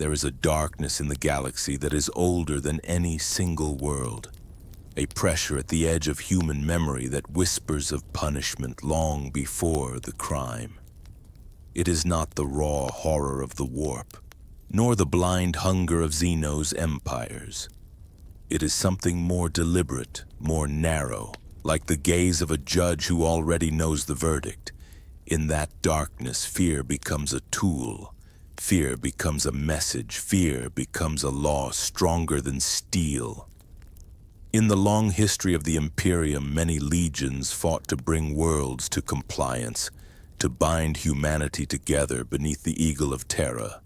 There is a darkness in the galaxy that is older than any single world, a pressure at the edge of human memory that whispers of punishment long before the crime. It is not the raw horror of the warp, nor the blind hunger of Xeno's empires. It is something more deliberate, more narrow, like the gaze of a judge who already knows the verdict. In that darkness, fear becomes a tool. Fear becomes a message. Fear becomes a law stronger than steel. In the long history of the Imperium, many legions fought to bring worlds to compliance, to bind humanity together beneath the eagle of Terra.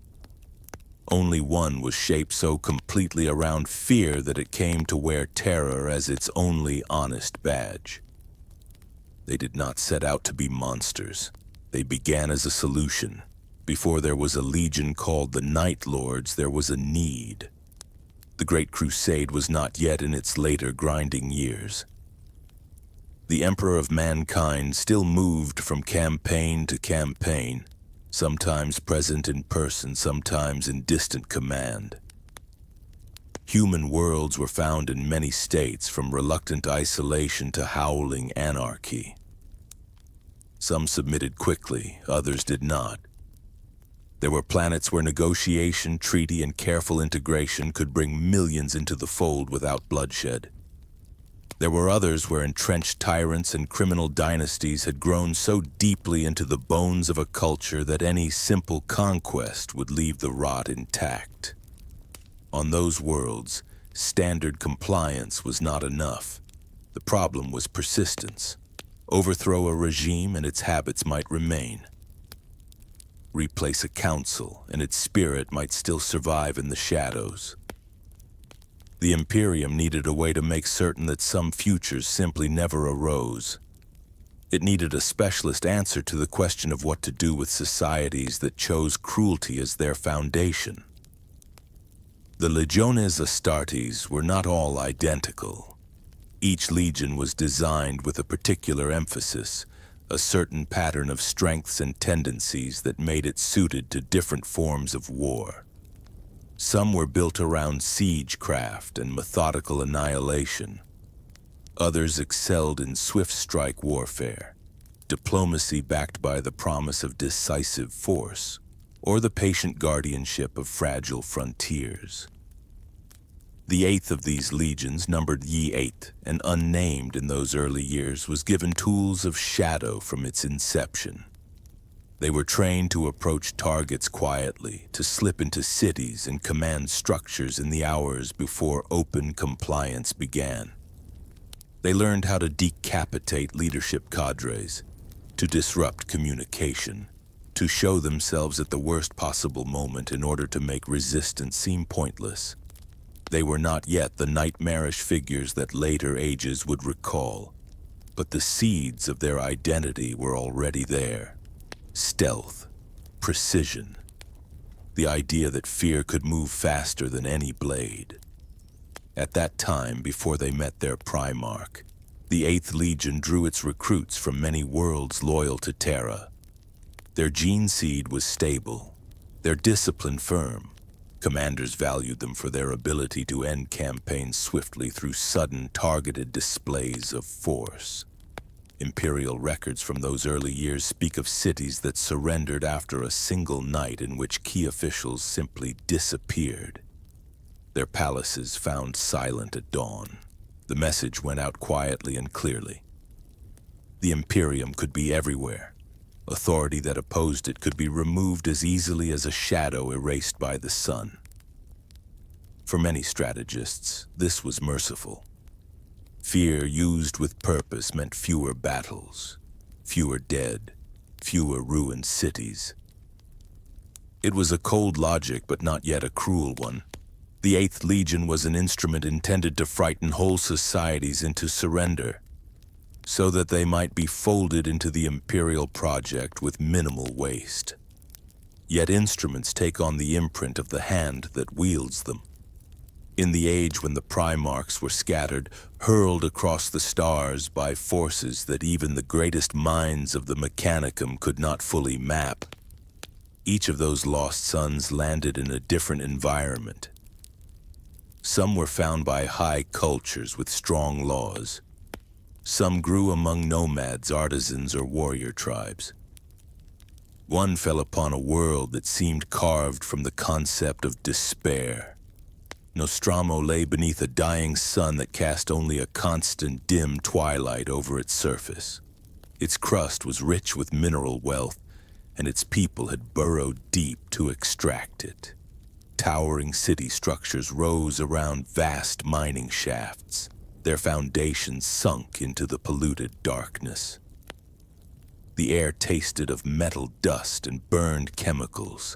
Only one was shaped so completely around fear that it came to wear terror as its only honest badge. They did not set out to be monsters. They began as a solution. Before there was a legion called the Night Lords, there was a need. The Great Crusade was not yet in its later grinding years. The Emperor of Mankind still moved from campaign to campaign, sometimes present in person, sometimes in distant command. Human worlds were found in many states, from reluctant isolation to howling anarchy. Some submitted quickly, others did not. There were planets where negotiation, treaty, and careful integration could bring millions into the fold without bloodshed. There were others where entrenched tyrants and criminal dynasties had grown so deeply into the bones of a culture that any simple conquest would leave the rot intact. On those worlds, standard compliance was not enough. The problem was persistence. Overthrow a regime and its habits might remain. Replace a council and its spirit might still survive in the shadows. The Imperium needed a way to make certain that some futures simply never arose. It needed a specialist answer to the question of what to do with societies that chose cruelty as their foundation. The Legiones Astartes were not all identical. Each legion was designed with a particular emphasis, a certain pattern of strengths and tendencies that made it suited to different forms of war. Some were built around siegecraft and methodical annihilation. Others excelled in swift strike warfare, diplomacy backed by the promise of decisive force, or the patient guardianship of fragile frontiers. The eighth of these legions, numbered VIII and unnamed in those early years, was given tools of shadow from its inception. They were trained to approach targets quietly, to slip into cities and command structures in the hours before open compliance began. They learned how to decapitate leadership cadres, to disrupt communication, to show themselves at the worst possible moment in order to make resistance seem pointless. They were not yet the nightmarish figures that later ages would recall, but the seeds of their identity were already there. Stealth, precision, the idea that fear could move faster than any blade. At that time, before they met their Primarch, the 8th Legion drew its recruits from many worlds loyal to Terra. Their gene seed was stable, their discipline firm. Commanders valued them for their ability to end campaigns swiftly through sudden, targeted displays of force. Imperial records from those early years speak of cities that surrendered after a single night in which key officials simply disappeared. Their palaces found silent at dawn. The message went out quietly and clearly. The Imperium could be everywhere. Authority that opposed it could be removed as easily as a shadow erased by the sun. For many strategists, this was merciful. Fear used with purpose meant fewer battles, fewer dead, fewer ruined cities. It was a cold logic, but not yet a cruel one. The 8th Legion was an instrument intended to frighten whole societies into surrender, so that they might be folded into the Imperial project with minimal waste. Yet instruments take on the imprint of the hand that wields them. In the age when the Primarchs were scattered, hurled across the stars by forces that even the greatest minds of the Mechanicum could not fully map, Each of those lost sons landed in a different environment. Some were found by high cultures with strong laws. Some grew among nomads, artisans, or warrior tribes. One fell upon a world that seemed carved from the concept of despair. Nostramo lay beneath a dying sun that cast only a constant dim twilight over its surface. Its crust was rich with mineral wealth, and its people had burrowed deep to extract it. Towering city structures rose around vast mining shafts, their foundations sunk into the polluted darkness. The air tasted of metal dust and burned chemicals.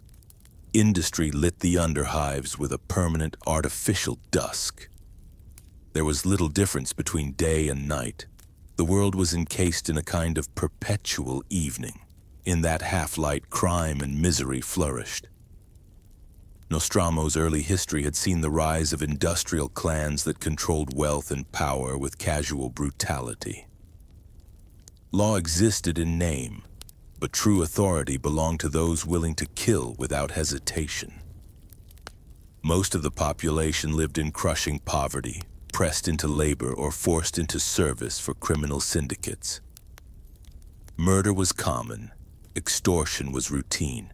Industry lit the underhives with a permanent artificial dusk. There was little difference between day and night. The world was encased in a kind of perpetual evening. In that half-light, crime and misery flourished. Nostramo's early history had seen the rise of industrial clans that controlled wealth and power with casual brutality. Law existed in name, but true authority belonged to those willing to kill without hesitation. Most of the population lived in crushing poverty, pressed into labor or forced into service for criminal syndicates. Murder was common, extortion was routine.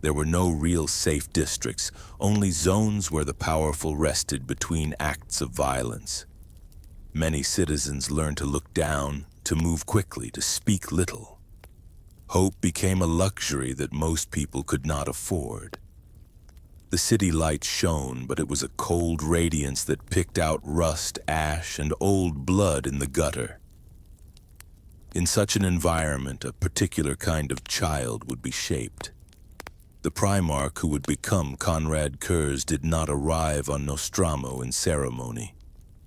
There were no real safe districts, only zones where the powerful rested between acts of violence. Many citizens learned to look down, to move quickly, to speak little. Hope became a luxury that most people could not afford. The city lights shone, but it was a cold radiance that picked out rust, ash, and old blood in the gutter. In such an environment, a particular kind of child would be shaped. The Primarch who would become Konrad Curze did not arrive on Nostramo in ceremony.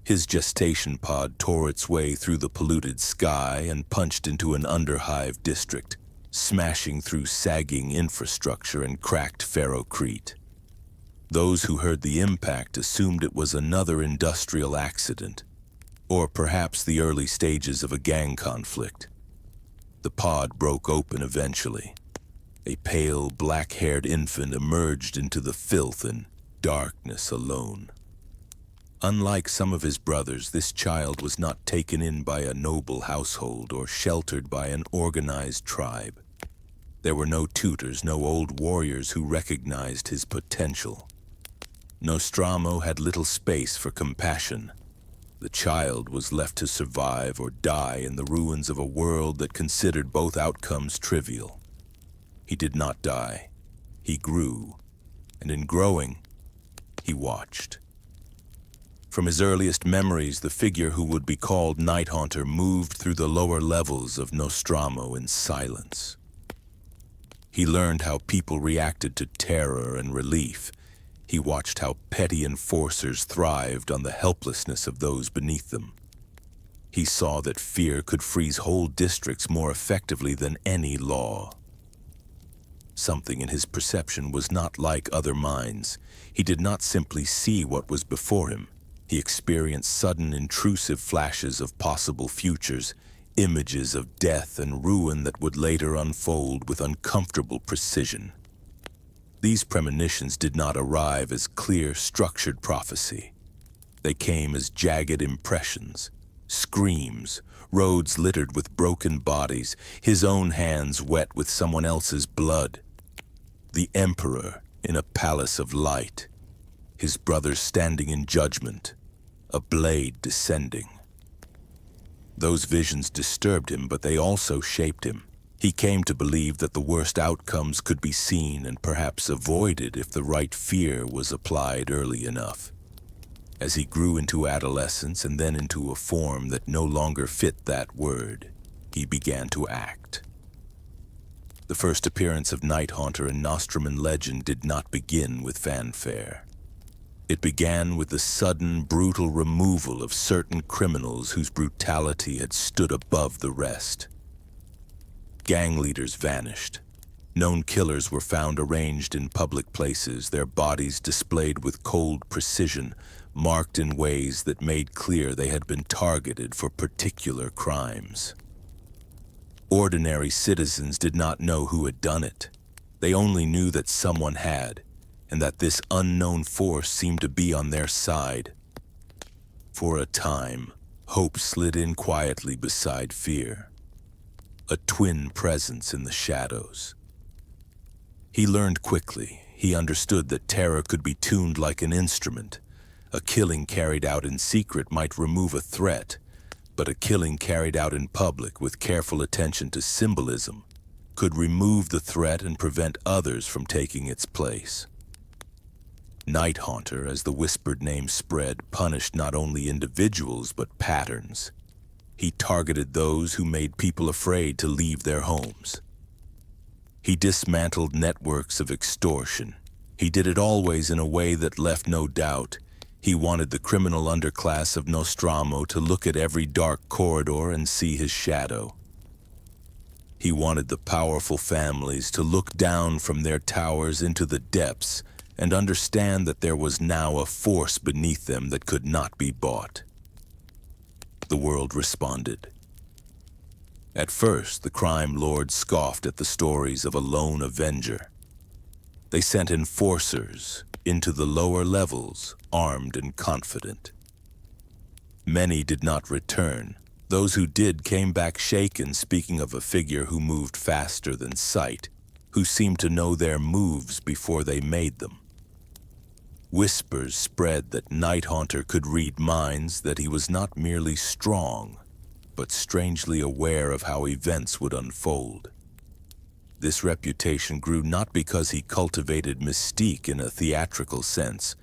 His gestation pod tore its way through the polluted sky and punched into an underhive district, smashing through sagging infrastructure and cracked ferrocrete. Those who heard the impact assumed it was another industrial accident, or perhaps the early stages of a gang conflict. The pod broke open eventually. A pale, black-haired infant emerged into the filth and darkness alone. Unlike some of his brothers, this child was not taken in by a noble household or sheltered by an organized tribe. There were no tutors, no old warriors who recognized his potential. Nostramo had little space for compassion. The child was left to survive or die in the ruins of a world that considered both outcomes trivial. He did not die. He grew, and in growing, he watched. From his earliest memories, the figure who would be called Night Haunter moved through the lower levels of Nostramo in silence. He learned how people reacted to terror and relief. He watched how petty enforcers thrived on the helplessness of those beneath them. He saw that fear could freeze whole districts more effectively than any law. Something in his perception was not like other minds. He did not simply see what was before him. He experienced sudden, intrusive flashes of possible futures, images of death and ruin that would later unfold with uncomfortable precision. These premonitions did not arrive as clear, structured prophecy. They came as jagged impressions, screams, roads littered with broken bodies, his own hands wet with someone else's blood. The Emperor in a palace of light, his brothers standing in judgment, a blade descending. Those visions disturbed him, but they also shaped him. He came to believe that the worst outcomes could be seen and perhaps avoided if the right fear was applied early enough. As he grew into adolescence and then into a form that no longer fit that word, he began to act. The first appearance of Night Haunter in Nostraman legend did not begin with fanfare. It began with the sudden, brutal removal of certain criminals whose brutality had stood above the rest. Gang leaders vanished. Known killers were found arranged in public places, their bodies displayed with cold precision, marked in ways that made clear they had been targeted for particular crimes. Ordinary citizens did not know who had done it. They only knew that someone had, and that this unknown force seemed to be on their side. For a time, hope slid in quietly beside fear, a twin presence in the shadows. He learned quickly. He understood that terror could be tuned like an instrument. A killing carried out in secret might remove a threat, but a killing carried out in public with careful attention to symbolism could remove the threat and prevent others from taking its place. Night Haunter, as the whispered name spread, punished not only individuals but patterns. He targeted those who made people afraid to leave their homes. He dismantled networks of extortion. He did it always in a way that left no doubt. He wanted the criminal underclass of Nostramo to look at every dark corridor and see his shadow. He wanted the powerful families to look down from their towers into the depths and understand that there was now a force beneath them that could not be bought. The world responded. At first, the crime lords scoffed at the stories of a lone avenger. They sent enforcers into the lower levels, armed and confident. Many did not return. Those who did came back shaken, speaking of a figure who moved faster than sight, who seemed to know their moves before they made them. Whispers spread that Night Haunter could read minds, that he was not merely strong, but strangely aware of how events would unfold. This reputation grew not because he cultivated mystique in a theatrical sense,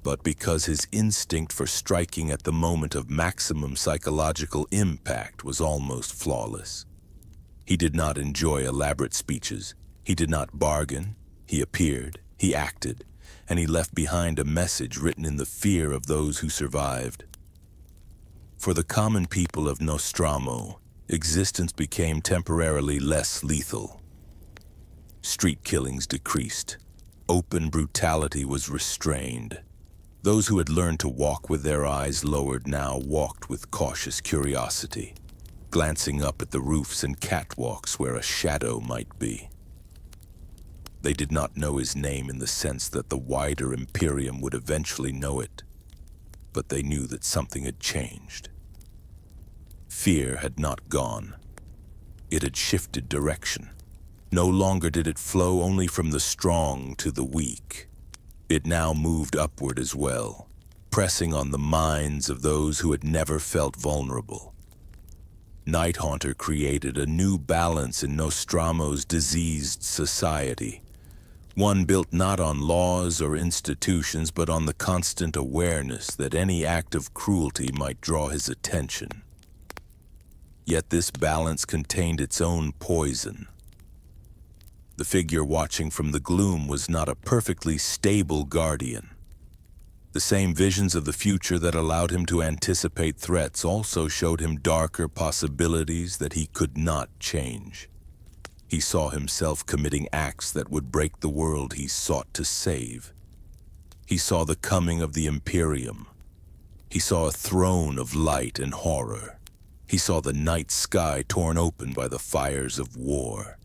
but because his instinct for striking at the moment of maximum psychological impact was almost flawless. He did not enjoy elaborate speeches. He did not bargain. He appeared, he acted, and he left behind a message written in the fear of those who survived. For the common people of Nostramo, existence became temporarily less lethal. Street killings decreased. Open brutality was restrained. Those who had learned to walk with their eyes lowered now walked with cautious curiosity, glancing up at the roofs and catwalks where a shadow might be. They did not know his name in the sense that the wider Imperium would eventually know it, but they knew that something had changed. Fear had not gone. It had shifted direction. No longer did it flow only from the strong to the weak. It now moved upward as well, pressing on the minds of those who had never felt vulnerable. Night Haunter created a new balance in Nostramo's diseased society, one built not on laws or institutions, but on the constant awareness that any act of cruelty might draw his attention. Yet this balance contained its own poison. The figure watching from the gloom was not a perfectly stable guardian. The same visions of the future that allowed him to anticipate threats also showed him darker possibilities that he could not change. He saw himself committing acts that would break the world he sought to save. He saw the coming of the Imperium. He saw a throne of light and horror. He saw the night sky torn open by the fires of war.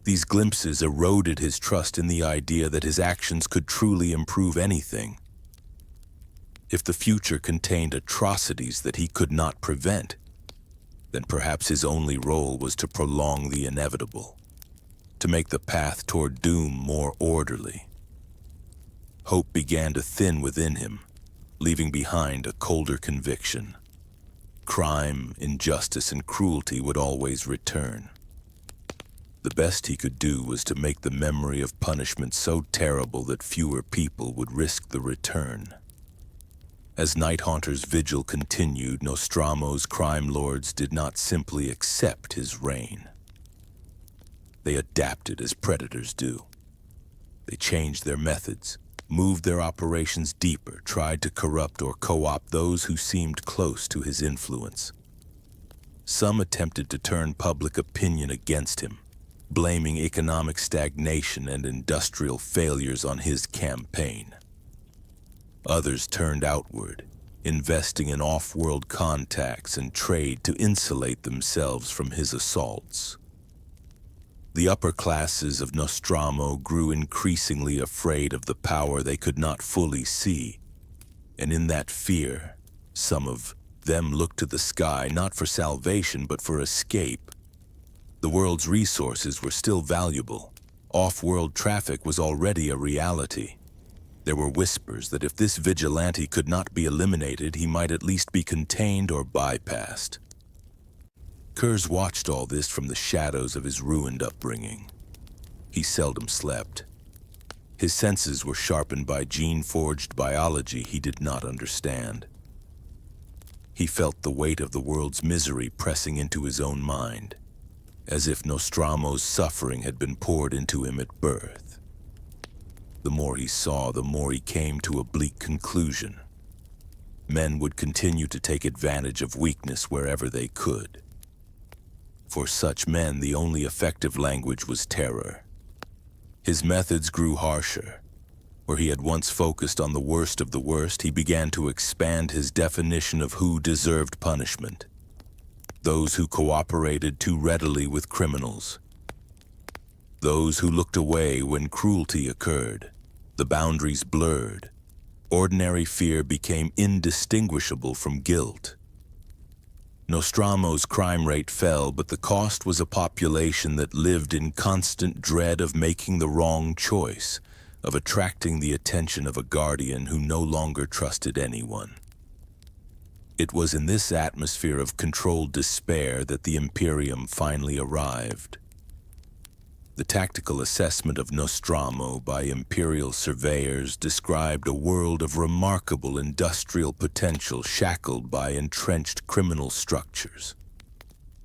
These glimpses eroded his trust in the idea that his actions could truly improve anything. If the future contained atrocities that he could not prevent, then perhaps his only role was to prolong the inevitable, to make the path toward doom more orderly. Hope began to thin within him, leaving behind a colder conviction. Crime, injustice, and cruelty would always return. The best he could do was to make the memory of punishment so terrible that fewer people would risk the return. As Night Haunter's vigil continued, Nostramo's crime lords did not simply accept his reign. They adapted as predators do. They changed their methods, moved their operations deeper, tried to corrupt or co-opt those who seemed close to his influence. Some attempted to turn public opinion against him, blaming economic stagnation and industrial failures on his campaign. Others turned outward, investing in off-world contacts and trade to insulate themselves from his assaults. The upper classes of Nostramo grew increasingly afraid of the power they could not fully see, and in that fear, some of them looked to the sky not for salvation but for escape. The world's resources were still valuable. Off-world traffic was already a reality. There were whispers that if this vigilante could not be eliminated, he might at least be contained or bypassed. Curze watched all this from the shadows of his ruined upbringing. He seldom slept. His senses were sharpened by gene-forged biology he did not understand. He felt the weight of the world's misery pressing into his own mind, as if Nostramo's suffering had been poured into him at birth. The more he saw, the more he came to a bleak conclusion. Men would continue to take advantage of weakness wherever they could. For such men, the only effective language was terror. His methods grew harsher. Where he had once focused on the worst of the worst, he began to expand his definition of who deserved punishment. Those who cooperated too readily with criminals. Those who looked away when cruelty occurred. The boundaries blurred. Ordinary fear became indistinguishable from guilt. Nostramo's crime rate fell, but the cost was a population that lived in constant dread of making the wrong choice, of attracting the attention of a guardian who no longer trusted anyone. It was in this atmosphere of controlled despair that the Imperium finally arrived. The tactical assessment of Nostramo by Imperial surveyors described a world of remarkable industrial potential shackled by entrenched criminal structures.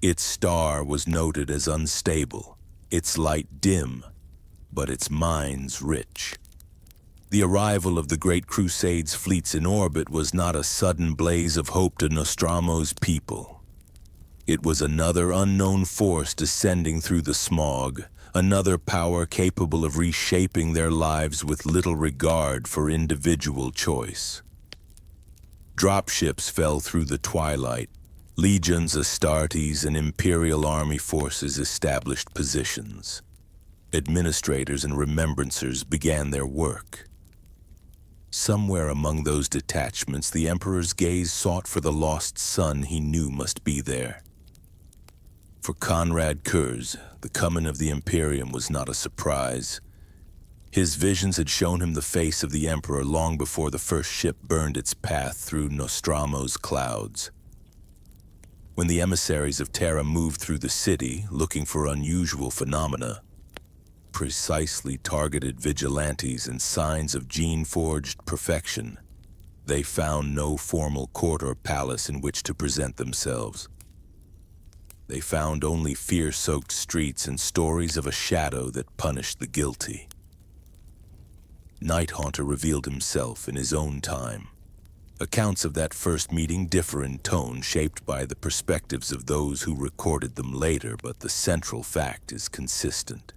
Its star was noted as unstable, its light dim, but its mines rich. The arrival of the Great Crusade's fleets in orbit was not a sudden blaze of hope to Nostramo's people. It was another unknown force descending through the smog, another power capable of reshaping their lives with little regard for individual choice. Dropships fell through the twilight. Legions, Astartes, and Imperial army forces established positions. Administrators and remembrancers began their work. Somewhere among those detachments, the Emperor's gaze sought for the lost son he knew must be there. For Konrad Curze, the coming of the Imperium was not a surprise. His visions had shown him the face of the Emperor long before the first ship burned its path through Nostramo's clouds. When the emissaries of Terra moved through the city, looking for unusual phenomena, precisely targeted vigilantes and signs of gene-forged perfection, they found no formal court or palace in which to present themselves. They found only fear-soaked streets and stories of a shadow that punished the guilty. Night Haunter revealed himself in his own time. Accounts of that first meeting differ in tone, shaped by the perspectives of those who recorded them later, but the central fact is consistent.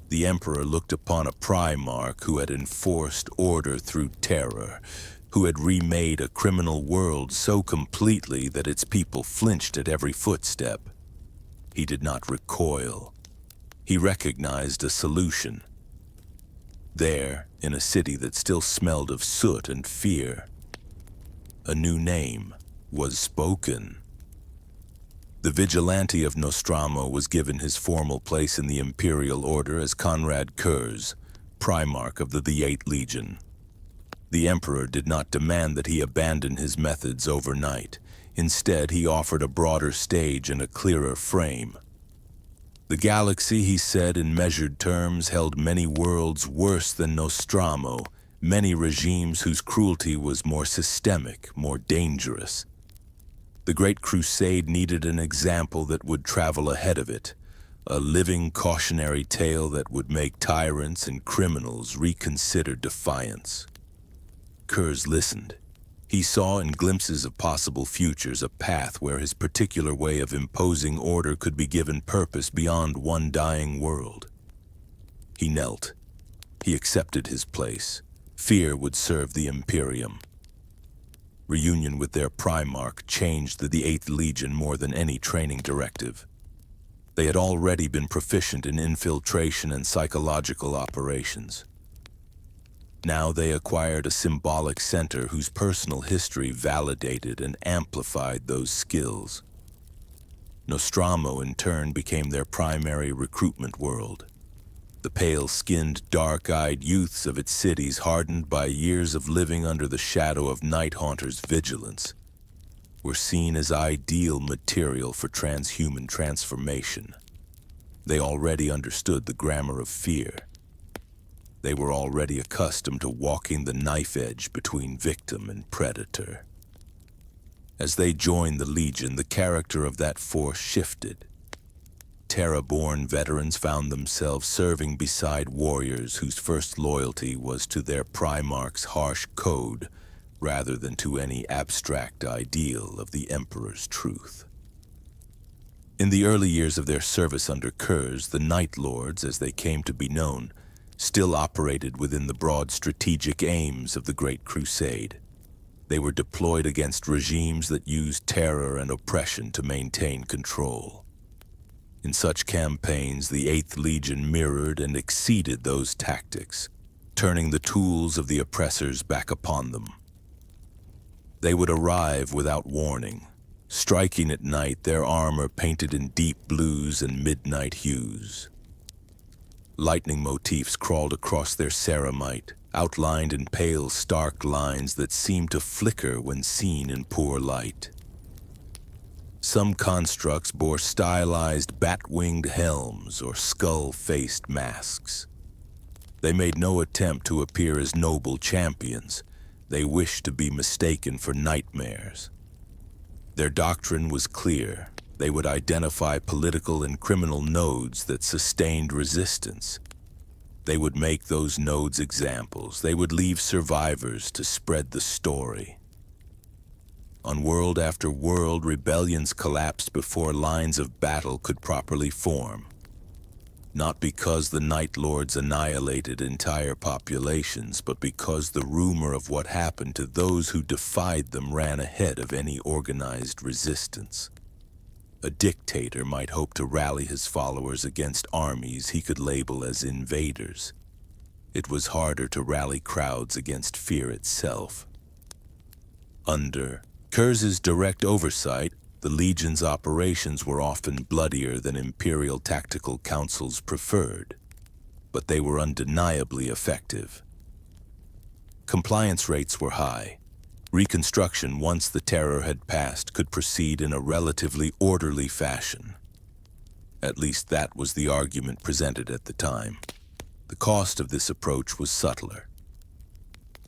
The Emperor looked upon a Primarch who had enforced order through terror, who had remade a criminal world so completely that its people flinched at every footstep. He did not recoil. He recognized a solution. There, in a city that still smelled of soot and fear, a new name was spoken. The vigilante of Nostramo was given his formal place in the Imperial Order as Konrad Curze, Primarch of the VIII Legion. The Emperor did not demand that he abandon his methods overnight. Instead, he offered a broader stage and a clearer frame. The galaxy, he said in measured terms, held many worlds worse than Nostramo, many regimes whose cruelty was more systemic, more dangerous. The Great Crusade needed an example that would travel ahead of it, a living cautionary tale that would make tyrants and criminals reconsider defiance. Curze listened. He saw in glimpses of possible futures a path where his particular way of imposing order could be given purpose beyond one dying world. He knelt. He accepted his place. Fear would serve the Imperium. Reunion with their Primarch changed the VIII Legion more than any training directive. They had already been proficient in infiltration and psychological operations. Now they acquired a symbolic center whose personal history validated and amplified those skills. Nostramo, in turn, became their primary recruitment world. The pale-skinned, dark-eyed youths of its cities, hardened by years of living under the shadow of Night Haunter's vigilance, were seen as ideal material for transhuman transformation. They already understood the grammar of fear. They were already accustomed to walking the knife edge between victim and predator. As they joined the Legion, the character of that force shifted. Terra-born veterans found themselves serving beside warriors whose first loyalty was to their Primarch's harsh code rather than to any abstract ideal of the Emperor's truth. In the early years of their service under Curze, the Night Lords, as they came to be known, still operated within the broad strategic aims of the Great Crusade. They were deployed against regimes that used terror and oppression to maintain control. In such campaigns, the VIII Legion mirrored and exceeded those tactics, turning the tools of the oppressors back upon them. They would arrive without warning, striking at night, their armor painted in deep blues and midnight hues. Lightning motifs crawled across their ceramite, outlined in pale, stark lines that seemed to flicker when seen in poor light. Some constructs bore stylized bat-winged helms or skull-faced masks. They made no attempt to appear as noble champions. They wished to be mistaken for nightmares. Their doctrine was clear. They would identify political and criminal nodes that sustained resistance. They would make those nodes examples. They would leave survivors to spread the story. On world after world, rebellions collapsed before lines of battle could properly form. Not because the Night Lords annihilated entire populations, but because the rumor of what happened to those who defied them ran ahead of any organized resistance. A dictator might hope to rally his followers against armies he could label as invaders. It was harder to rally crowds against fear itself. Under Curze's direct oversight, the Legion's operations were often bloodier than Imperial tactical councils preferred, but they were undeniably effective. Compliance rates were high. Reconstruction, once the terror had passed, could proceed in a relatively orderly fashion. At least that was the argument presented at the time. The cost of this approach was subtler.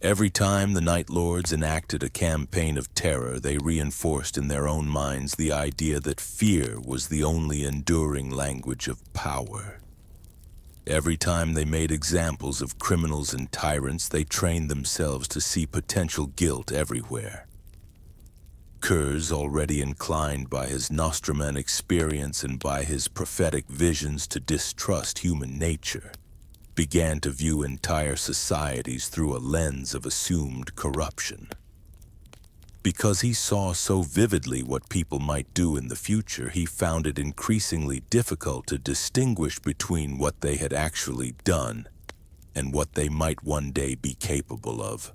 Every time the Night Lords enacted a campaign of terror, they reinforced in their own minds the idea that fear was the only enduring language of power. Every time they made examples of criminals and tyrants, they trained themselves to see potential guilt everywhere. Curze, already inclined by his Nostramo experience and by his prophetic visions to distrust human nature, began to view entire societies through a lens of assumed corruption. Because he saw so vividly what people might do in the future, he found it increasingly difficult to distinguish between what they had actually done and what they might one day be capable of.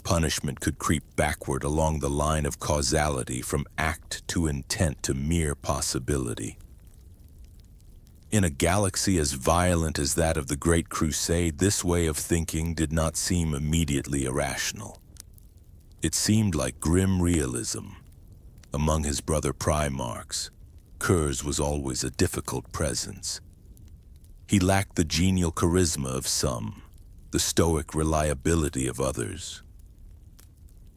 Punishment could creep backward along the line of causality from act to intent to mere possibility. In a galaxy as violent as that of the Great Crusade, this way of thinking did not seem immediately irrational. It seemed like grim realism. Among his brother Primarchs, Curze was always a difficult presence. He lacked the genial charisma of some, the stoic reliability of others.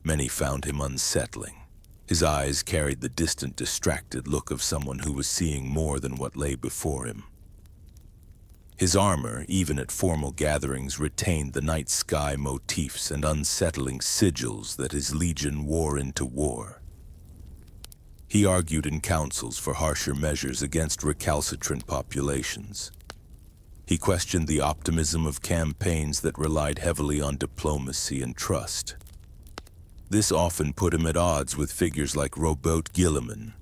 Many found him unsettling. His eyes carried the distant, distracted look of someone who was seeing more than what lay before him. His armor, even at formal gatherings, retained the night sky motifs and unsettling sigils that his legion wore into war. He argued in councils for harsher measures against recalcitrant populations. He questioned the optimism of campaigns that relied heavily on diplomacy and trust. This often put him at odds with figures like Robert Guilliman,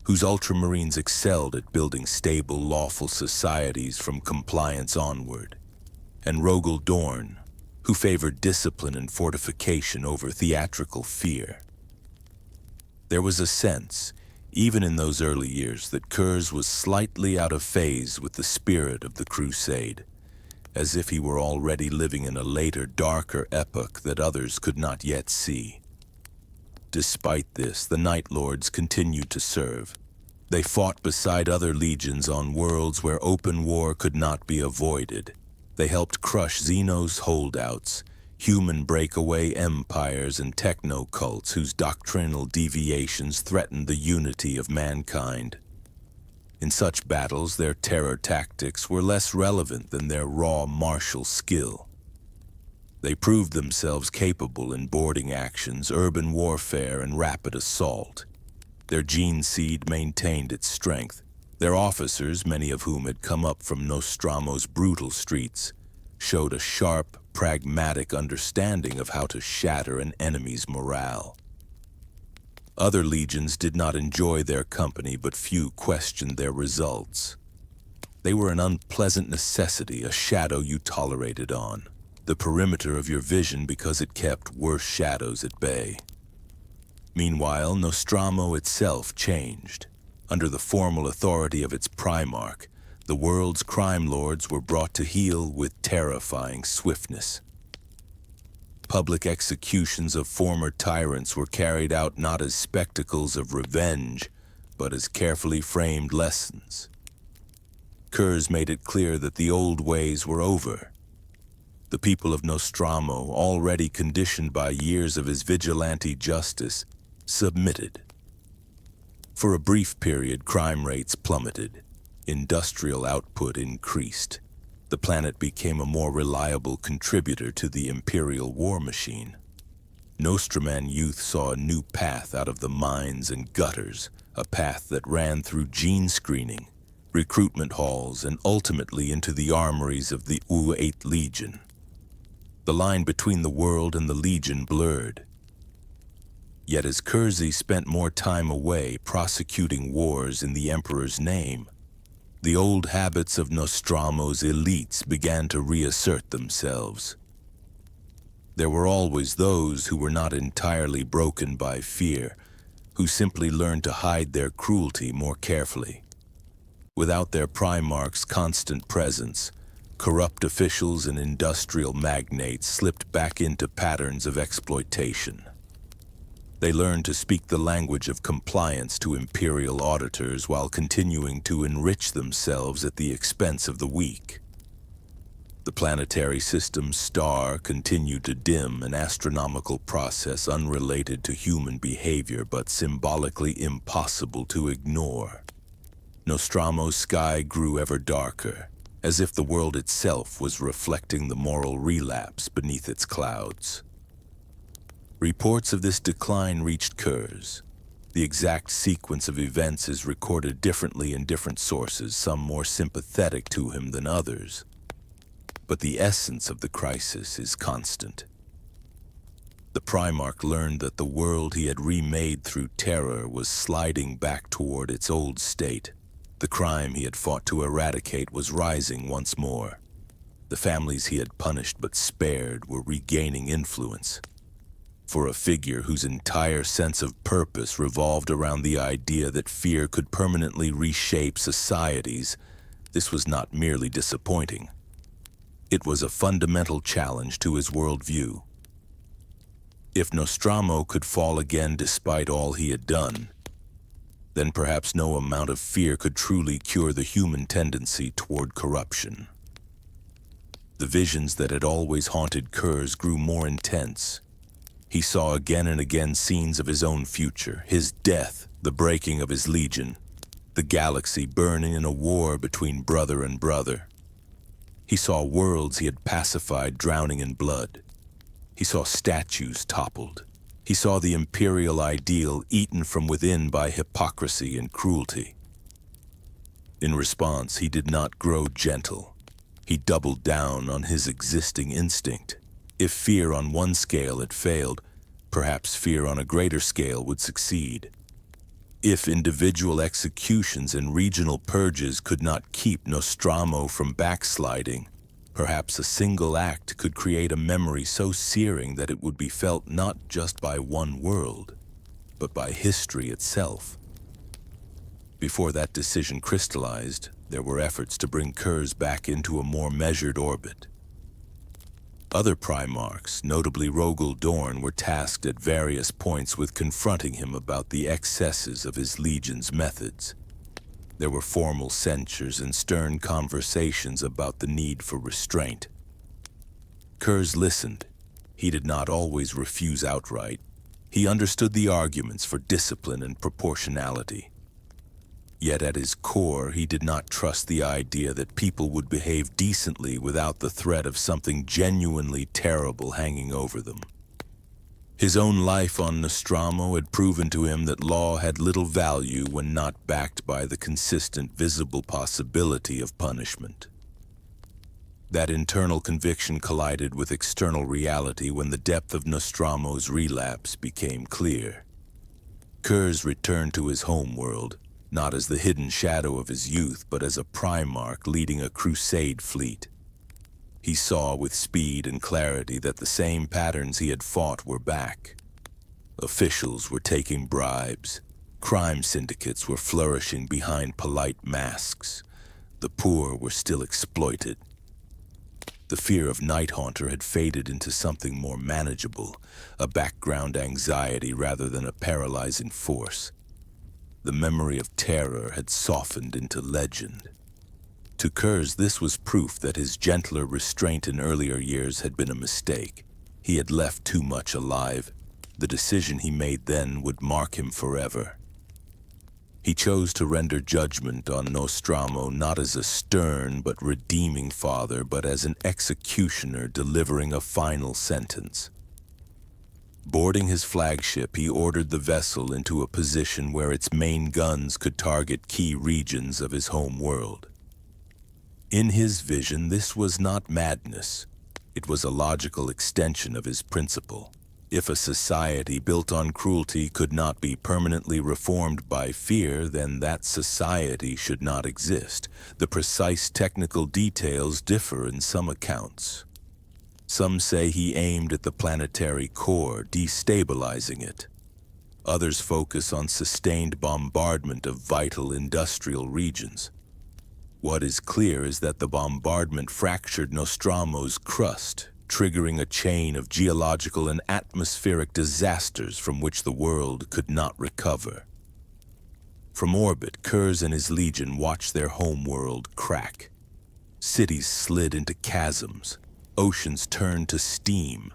whose ultramarines excelled at building stable, lawful societies from compliance onward, and Rogel Dorn, who favored discipline and fortification over theatrical fear. There was a sense, even in those early years, that Curze was slightly out of phase with the spirit of the crusade, as if he were already living in a later, darker epoch that others could not yet see. Despite this, the Night Lords continued to serve. They fought beside other legions on worlds where open war could not be avoided. They helped crush Xenos holdouts, human breakaway empires, and techno-cults whose doctrinal deviations threatened the unity of mankind. In such battles, their terror tactics were less relevant than their raw martial skill. They proved themselves capable in boarding actions, urban warfare, and rapid assault. Their gene seed maintained its strength. Their officers, many of whom had come up from Nostramo's brutal streets, showed a sharp, pragmatic understanding of how to shatter an enemy's morale. Other legions did not enjoy their company, but few questioned their results. They were an unpleasant necessity, a shadow you tolerated on, the perimeter of your vision because it kept worse shadows at bay. Meanwhile, Nostramo itself changed. Under the formal authority of its Primarch, the world's crime lords were brought to heel with terrifying swiftness. Public executions of former tyrants were carried out not as spectacles of revenge, but as carefully framed lessons. Curze made it clear that the old ways were over. The people of Nostramo, already conditioned by years of his vigilante justice, submitted. For a brief period, crime rates plummeted. Industrial output increased. The planet became a more reliable contributor to the imperial war machine. Nostraman youth saw a new path out of the mines and gutters, a path that ran through gene screening, recruitment halls, and ultimately into the armories of the VIII Legion. The line between the world and the Legion blurred. Yet as Curze spent more time away prosecuting wars in the Emperor's name, the old habits of Nostramo's elites began to reassert themselves. There were always those who were not entirely broken by fear, who simply learned to hide their cruelty more carefully. Without their Primarch's constant presence, corrupt officials and industrial magnates slipped back into patterns of exploitation. They learned to speak the language of compliance to imperial auditors while continuing to enrich themselves at the expense of the weak. The planetary system's star continued to dim, an astronomical process unrelated to human behavior but symbolically impossible to ignore. Nostramo's sky grew ever darker, as if the world itself was reflecting the moral relapse beneath its clouds. Reports of this decline reached Curze. The exact sequence of events is recorded differently in different sources, some more sympathetic to him than others. But the essence of the crisis is constant. The Primarch learned that the world he had remade through terror was sliding back toward its old state. The crime he had fought to eradicate was rising once more. The families he had punished but spared were regaining influence. For a figure whose entire sense of purpose revolved around the idea that fear could permanently reshape societies, this was not merely disappointing. It was a fundamental challenge to his worldview. If Nostramo could fall again despite all he had done, then perhaps no amount of fear could truly cure the human tendency toward corruption. The visions that had always haunted Curze grew more intense. He saw again and again scenes of his own future, his death, the breaking of his legion, the galaxy burning in a war between brother and brother. He saw worlds he had pacified drowning in blood. He saw statues toppled. He saw the imperial ideal eaten from within by hypocrisy and cruelty. In response, he did not grow gentle. He doubled down on his existing instinct. If fear on one scale had failed, perhaps fear on a greater scale would succeed. If individual executions and regional purges could not keep Nostramo from backsliding, perhaps a single act could create a memory so searing that it would be felt not just by one world, but by history itself. Before that decision crystallized, there were efforts to bring Curze back into a more measured orbit. Other Primarchs, notably Rogel Dorn, were tasked at various points with confronting him about the excesses of his Legion's methods. There were formal censures and stern conversations about the need for restraint. Curze listened. He did not always refuse outright. He understood the arguments for discipline and proportionality. Yet at his core, he did not trust the idea that people would behave decently without the threat of something genuinely terrible hanging over them. His own life on Nostramo had proven to him that law had little value when not backed by the consistent, visible possibility of punishment. That internal conviction collided with external reality when the depth of Nostramo's relapse became clear. Curze returned to his homeworld, not as the hidden shadow of his youth, but as a Primarch leading a crusade fleet. He saw with speed and clarity that the same patterns he had fought were back. Officials were taking bribes. Crime syndicates were flourishing behind polite masks. The poor were still exploited. The fear of Night Haunter had faded into something more manageable, a background anxiety rather than a paralyzing force. The memory of terror had softened into legend. To Curze, this was proof that his gentler restraint in earlier years had been a mistake. He had left too much alive. The decision he made then would mark him forever. He chose to render judgment on Nostramo not as a stern but redeeming father, but as an executioner delivering a final sentence. Boarding his flagship, he ordered the vessel into a position where its main guns could target key regions of his home world. In his vision, this was not madness. It was a logical extension of his principle. If a society built on cruelty could not be permanently reformed by fear, then that society should not exist. The precise technical details differ in some accounts. Some say he aimed at the planetary core, destabilizing it. Others focus on sustained bombardment of vital industrial regions. What is clear is that the bombardment fractured Nostramo's crust, triggering a chain of geological and atmospheric disasters from which the world could not recover. From orbit, Curze and his Legion watched their homeworld crack. Cities slid into chasms. Oceans turned to steam.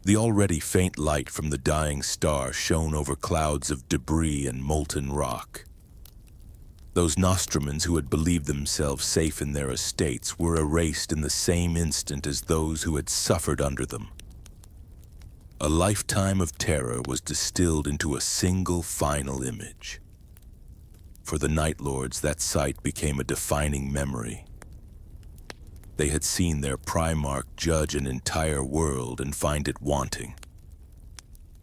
The already faint light from the dying star shone over clouds of debris and molten rock. Those Nostramans who had believed themselves safe in their estates were erased in the same instant as those who had suffered under them. A lifetime of terror was distilled into a single final image. For the Night Lords, that sight became a defining memory. They had seen their Primarch judge an entire world and find it wanting.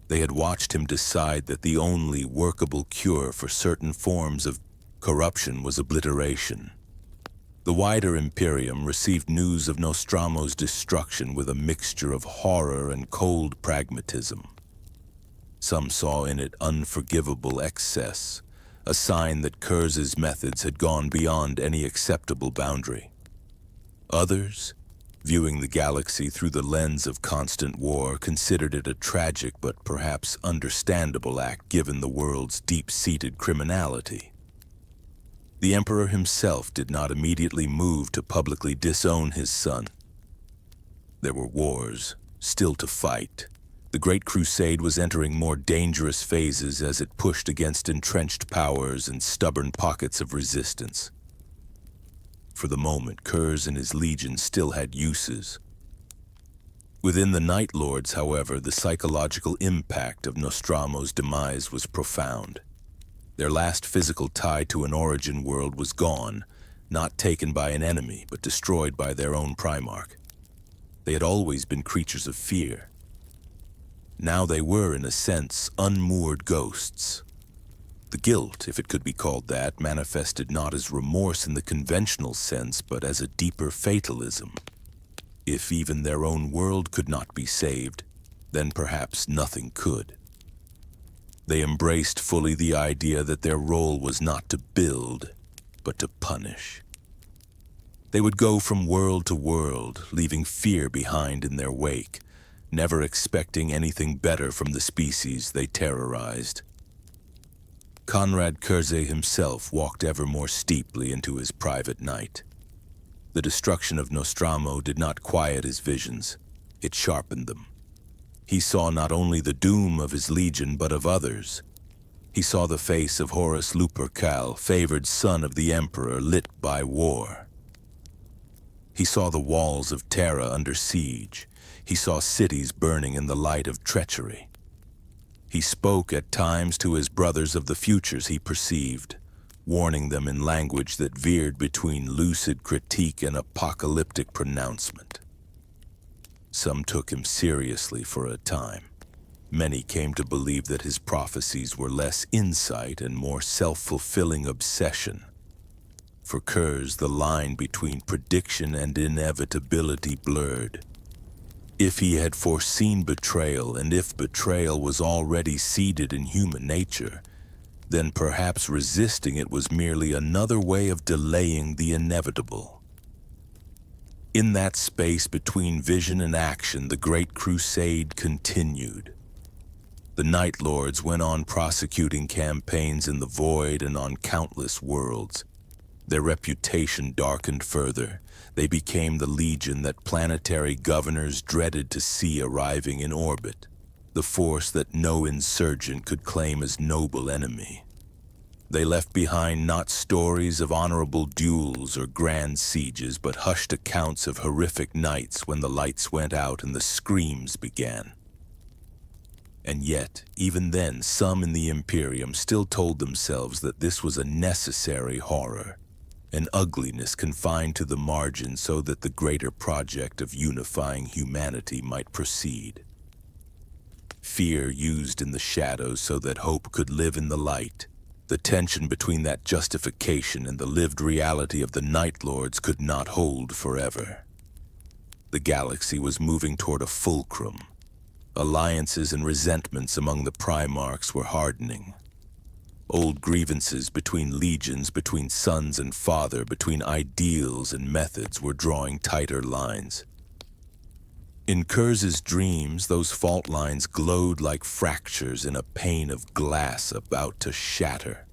They had watched him decide that the only workable cure for certain forms of corruption was obliteration. The wider Imperium received news of Nostramo's destruction with a mixture of horror and cold pragmatism. Some saw in it unforgivable excess, a sign that Curze's methods had gone beyond any acceptable boundary. Others, viewing the galaxy through the lens of constant war, considered it a tragic but perhaps understandable act given the world's deep-seated criminality. The Emperor himself did not immediately move to publicly disown his son. There were wars still to fight. The Great Crusade was entering more dangerous phases as it pushed against entrenched powers and stubborn pockets of resistance. For the moment, Curze and his Legion still had uses. Within the Night Lords, however, the psychological impact of Nostramo's demise was profound. Their last physical tie to an origin world was gone, not taken by an enemy, but destroyed by their own Primarch. They had always been creatures of fear. Now they were, in a sense, unmoored ghosts. The guilt, if it could be called that, manifested not as remorse in the conventional sense, but as a deeper fatalism. If even their own world could not be saved, then perhaps nothing could. They embraced fully the idea that their role was not to build, but to punish. They would go from world to world, leaving fear behind in their wake, never expecting anything better from the species they terrorized. Konrad Curze himself walked ever more steeply into his private night. The destruction of Nostramo did not quiet his visions, it sharpened them. He saw not only the doom of his legion, but of others. He saw the face of Horus Lupercal, favored son of the Emperor, lit by war. He saw the walls of Terra under siege. He saw cities burning in the light of treachery. He spoke at times to his brothers of the futures he perceived, warning them in language that veered between lucid critique and apocalyptic pronouncement. Some took him seriously for a time. Many came to believe that his prophecies were less insight and more self-fulfilling obsession. For Curze, the line between prediction and inevitability blurred. If he had foreseen betrayal, and if betrayal was already seeded in human nature, then perhaps resisting it was merely another way of delaying the inevitable. In that space between vision and action, the Great Crusade continued. The Night Lords went on prosecuting campaigns in the void and on countless worlds. Their reputation darkened further. They became the legion that planetary governors dreaded to see arriving in orbit, the force that no insurgent could claim as noble enemy. They left behind not stories of honorable duels or grand sieges, but hushed accounts of horrific nights when the lights went out and the screams began. And yet, even then, some in the Imperium still told themselves that this was a necessary horror, an ugliness confined to the margin so that the greater project of unifying humanity might proceed. Fear used in the shadows so that hope could live in the light. The tension between that justification and the lived reality of the Night Lords could not hold forever. The galaxy was moving toward a fulcrum. Alliances and resentments among the Primarchs were hardening. Old grievances between legions, between sons and father, between ideals and methods were drawing tighter lines. In Curze's dreams, those fault lines glowed like fractures in a pane of glass about to shatter.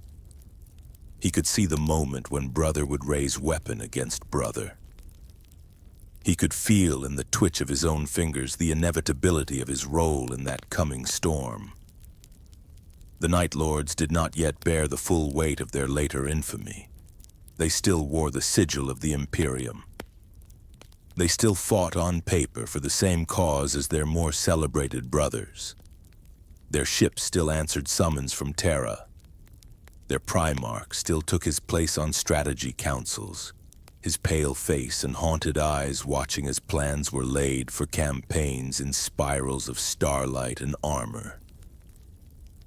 He could see the moment when brother would raise weapon against brother. He could feel in the twitch of his own fingers the inevitability of his role in that coming storm. The Night Lords did not yet bear the full weight of their later infamy. They still wore the sigil of the Imperium. They still fought on paper for the same cause as their more celebrated brothers. Their ships still answered summons from Terra. Their Primarch still took his place on strategy councils, his pale face and haunted eyes watching as plans were laid for campaigns in spirals of starlight and armor.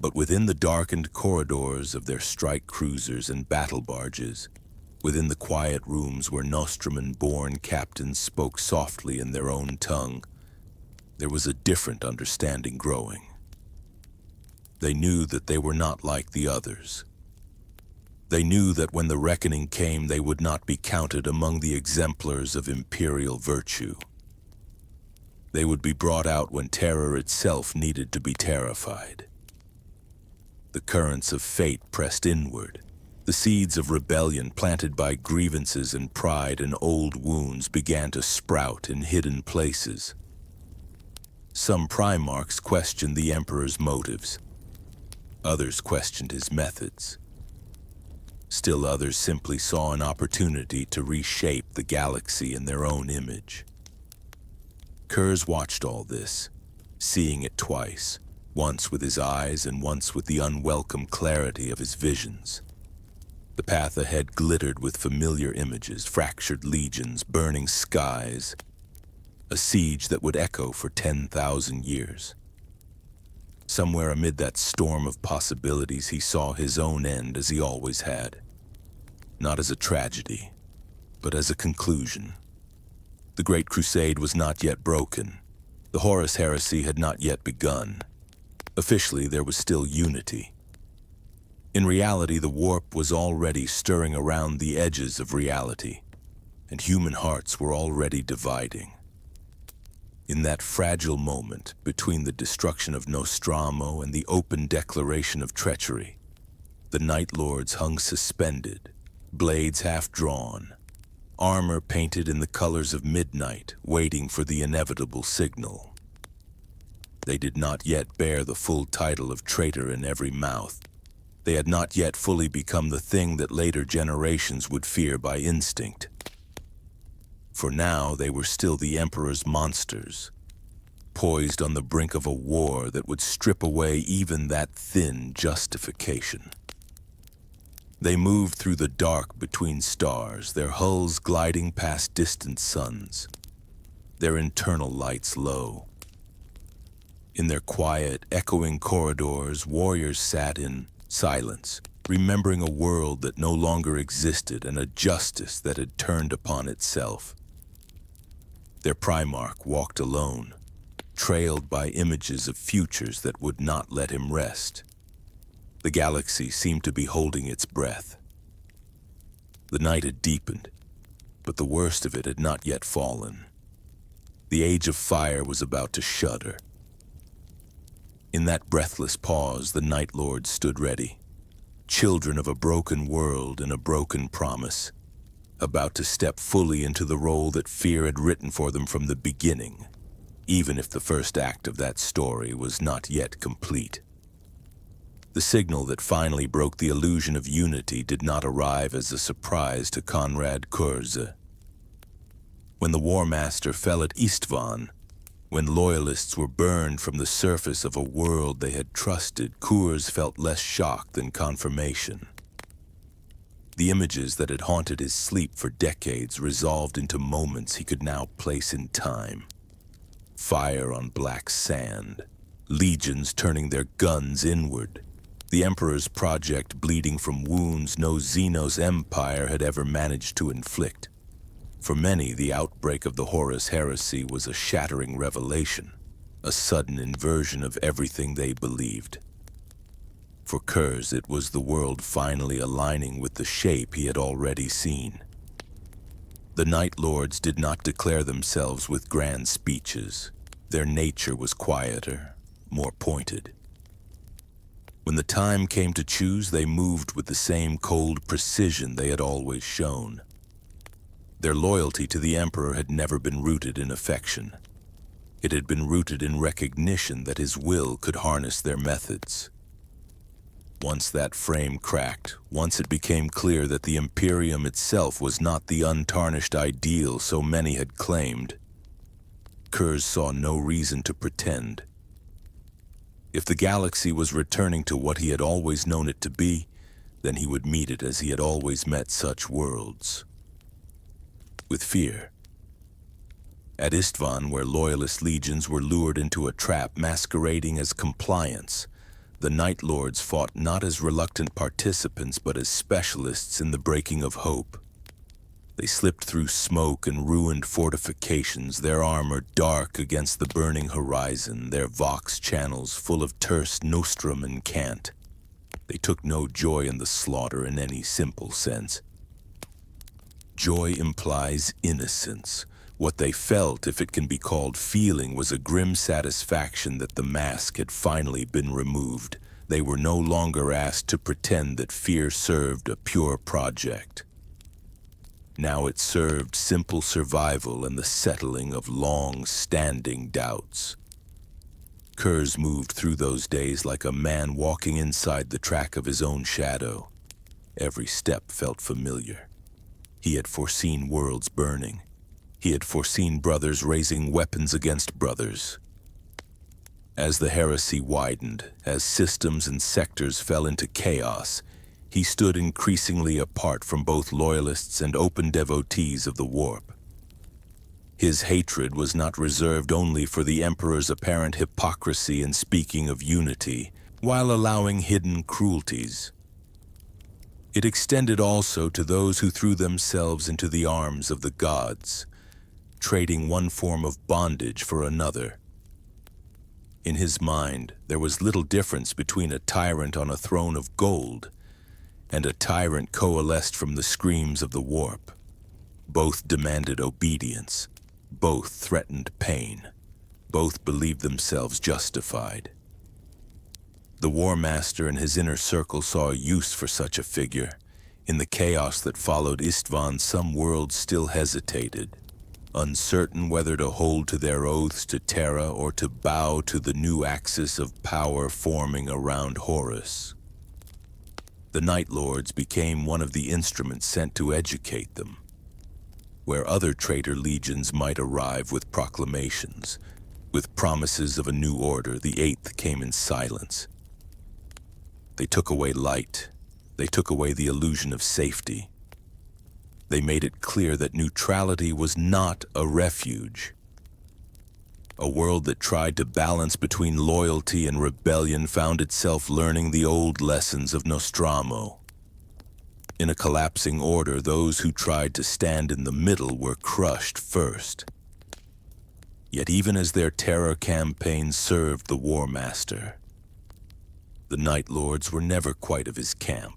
But within the darkened corridors of their strike cruisers and battle barges, within the quiet rooms where Nostraman-born captains spoke softly in their own tongue, there was a different understanding growing. They knew that they were not like the others. They knew that when the reckoning came, they would not be counted among the exemplars of imperial virtue. They would be brought out when terror itself needed to be terrified. The currents of fate pressed inward. The seeds of rebellion planted by grievances and pride and old wounds began to sprout in hidden places. Some Primarchs questioned the Emperor's motives. Others questioned his methods. Still others simply saw an opportunity to reshape the galaxy in their own image. Curze watched all this, seeing it twice. Once with his eyes and once with the unwelcome clarity of his visions. The path ahead glittered with familiar images, fractured legions, burning skies, a siege that would echo for 10,000 years. Somewhere amid that storm of possibilities, he saw his own end as he always had. Not as a tragedy, but as a conclusion. The Great Crusade was not yet broken. The Horus Heresy had not yet begun. Officially, there was still unity. In reality, the warp was already stirring around the edges of reality, and human hearts were already dividing. In that fragile moment between the destruction of Nostramo and the open declaration of treachery, the Night Lords hung suspended, blades half drawn, armor painted in the colors of midnight, waiting for the inevitable signal. They did not yet bear the full title of traitor in every mouth. They had not yet fully become the thing that later generations would fear by instinct. For now, they were still the Emperor's monsters, poised on the brink of a war that would strip away even that thin justification. They moved through the dark between stars, their hulls gliding past distant suns, their internal lights low. In their quiet, echoing corridors, warriors sat in silence, remembering a world that no longer existed and a justice that had turned upon itself. Their Primarch walked alone, trailed by images of futures that would not let him rest. The galaxy seemed to be holding its breath. The night had deepened, but the worst of it had not yet fallen. The Age of Fire was about to shudder. In that breathless pause, the Night Lords stood ready, children of a broken world and a broken promise, about to step fully into the role that fear had written for them from the beginning, even if the first act of that story was not yet complete. The signal that finally broke the illusion of unity did not arrive as a surprise to Konrad Curze. When the War Master fell at Istvan, when loyalists were burned from the surface of a world they had trusted, Curze felt less shock than confirmation. The images that had haunted his sleep for decades resolved into moments he could now place in time. Fire on black sand, legions turning their guns inward, the Emperor's project bleeding from wounds no Xenos empire had ever managed to inflict. For many, the outbreak of the Horus Heresy was a shattering revelation, a sudden inversion of everything they believed. For Curze, it was the world finally aligning with the shape he had already seen. The Night Lords did not declare themselves with grand speeches. Their nature was quieter, more pointed. When the time came to choose, they moved with the same cold precision they had always shown. Their loyalty to the Emperor had never been rooted in affection. It had been rooted in recognition that his will could harness their methods. Once that frame cracked, once it became clear that the Imperium itself was not the untarnished ideal so many had claimed, Curze saw no reason to pretend. If the galaxy was returning to what he had always known it to be, then he would meet it as he had always met such worlds. With fear. At Istvan, where loyalist legions were lured into a trap masquerading as compliance, the Night Lords fought not as reluctant participants but as specialists in the breaking of hope. They slipped through smoke and ruined fortifications, their armor dark against the burning horizon, their vox channels full of terse nostrum and cant. They took no joy in the slaughter in any simple sense. Joy implies innocence. What they felt, if it can be called feeling, was a grim satisfaction that the mask had finally been removed. They were no longer asked to pretend that fear served a pure project. Now it served simple survival and the settling of long-standing doubts. Curze moved through those days like a man walking inside the track of his own shadow. Every step felt familiar. He had foreseen worlds burning. He had foreseen brothers raising weapons against brothers. As the heresy widened, as systems and sectors fell into chaos, he stood increasingly apart from both loyalists and open devotees of the warp. His hatred was not reserved only for the Emperor's apparent hypocrisy in speaking of unity, while allowing hidden cruelties. It extended also to those who threw themselves into the arms of the gods, trading one form of bondage for another. In his mind, there was little difference between a tyrant on a throne of gold and a tyrant coalesced from the screams of the warp. Both demanded obedience. Both threatened pain. Both believed themselves justified. The War Master and his inner circle saw a use for such a figure. In the chaos that followed Istvan, some worlds still hesitated, uncertain whether to hold to their oaths to Terra or to bow to the new axis of power forming around Horus. The Night Lords became one of the instruments sent to educate them. Where other traitor legions might arrive with proclamations, with promises of a new order, the Eighth came in silence. They took away light. They took away the illusion of safety. They made it clear that neutrality was not a refuge. A world that tried to balance between loyalty and rebellion found itself learning the old lessons of Nostramo. In a collapsing order, those who tried to stand in the middle were crushed first. Yet even as their terror campaign served the War Master, the Night Lords were never quite of his camp.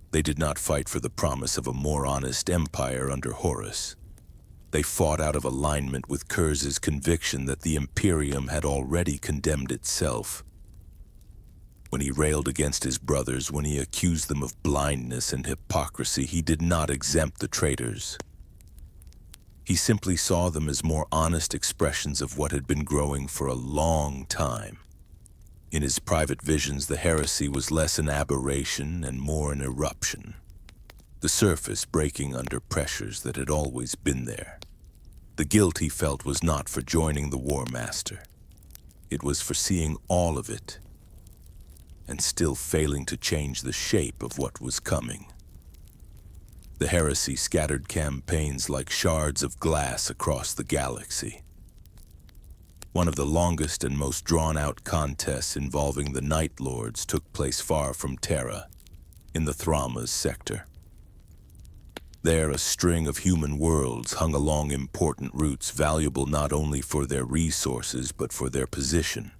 They did not fight for the promise of a more honest empire under Horus. They fought out of alignment with Curze's conviction that the Imperium had already condemned itself. When he railed against his brothers, when he accused them of blindness and hypocrisy, he did not exempt the traitors. He simply saw them as more honest expressions of what had been growing for a long time. In his private visions, the heresy was less an aberration and more an eruption, the surface breaking under pressures that had always been there. The guilt he felt was not for joining the War Master. It was for seeing all of it and still failing to change the shape of what was coming. The heresy scattered campaigns like shards of glass across the galaxy. One of the longest and most drawn-out contests involving the Night Lords took place far from Terra, in the Thrammas sector. There, a string of human worlds hung along important routes valuable not only for their resources but for their position.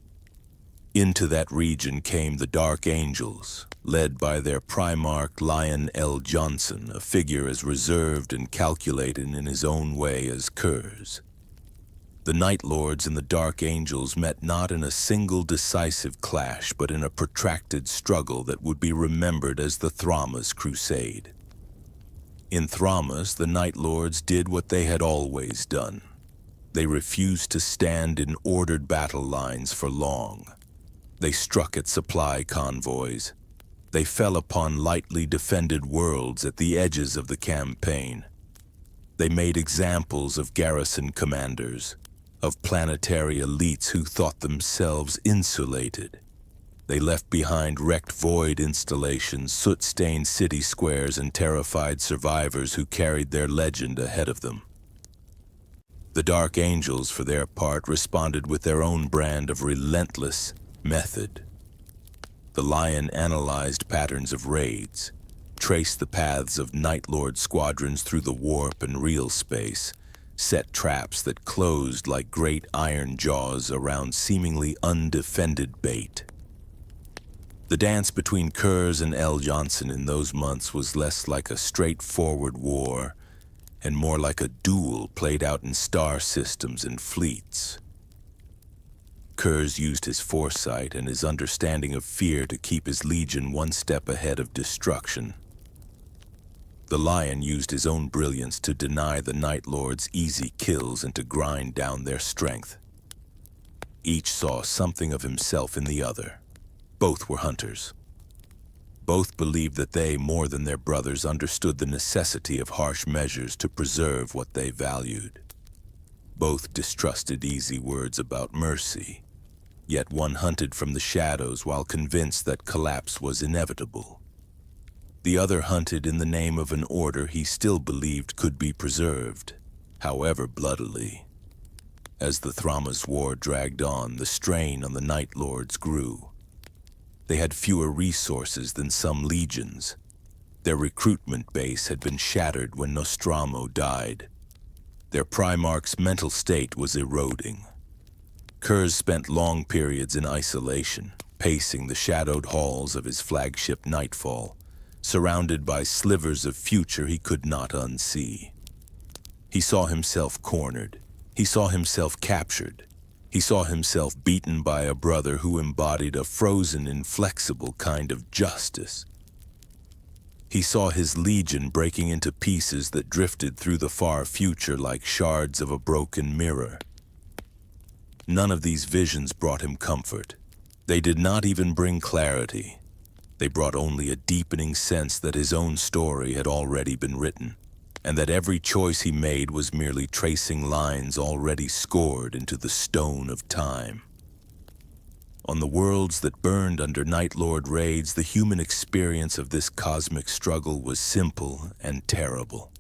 Into that region came the Dark Angels, led by their Primarch Lion L. Johnson, a figure as reserved and calculated in his own way as Curze. The Night Lords and the Dark Angels met not in a single decisive clash, but in a protracted struggle that would be remembered as the Thrammas Crusade. In Thrammas, the Night Lords did what they had always done. They refused to stand in ordered battle lines for long. They struck at supply convoys. They fell upon lightly defended worlds at the edges of the campaign. They made examples of garrison commanders, of planetary elites who thought themselves insulated. They left behind wrecked void installations, soot-stained city squares, and terrified survivors who carried their legend ahead of them. The Dark Angels, for their part, responded with their own brand of relentless method. The Lion analyzed patterns of raids, traced the paths of Night Lord squadrons through the warp and real space, set traps that closed like great iron jaws around seemingly undefended bait. The dance between Curze and L. Johnson in those months was less like a straightforward war and more like a duel played out in star systems and fleets. Curze used his foresight and his understanding of fear to keep his legion one step ahead of destruction. The Lion used his own brilliance to deny the Night Lords easy kills and to grind down their strength. Each saw something of himself in the other. Both were hunters. Both believed that they, more than their brothers, understood the necessity of harsh measures to preserve what they valued. Both distrusted easy words about mercy. Yet one hunted from the shadows while convinced that collapse was inevitable. The other hunted in the name of an order he still believed could be preserved. however bloodily. As the Thramas War dragged on, the strain on the Night Lords grew. They had fewer resources than some legions. Their recruitment base had been shattered when Nostramo died. Their Primarch's mental state was eroding. Curze spent long periods in isolation, pacing the shadowed halls of his flagship Nightfall, surrounded by slivers of future he could not unsee. He saw himself cornered. He saw himself captured. He saw himself beaten by a brother who embodied a frozen, inflexible kind of justice. He saw his legion breaking into pieces that drifted through the far future like shards of a broken mirror. None of these visions brought him comfort. They did not even bring clarity. They brought only a deepening sense that his own story had already been written, and that every choice he made was merely tracing lines already scored into the stone of time. On the worlds that burned under Night Lord raids, the human experience of this cosmic struggle was simple and terrible.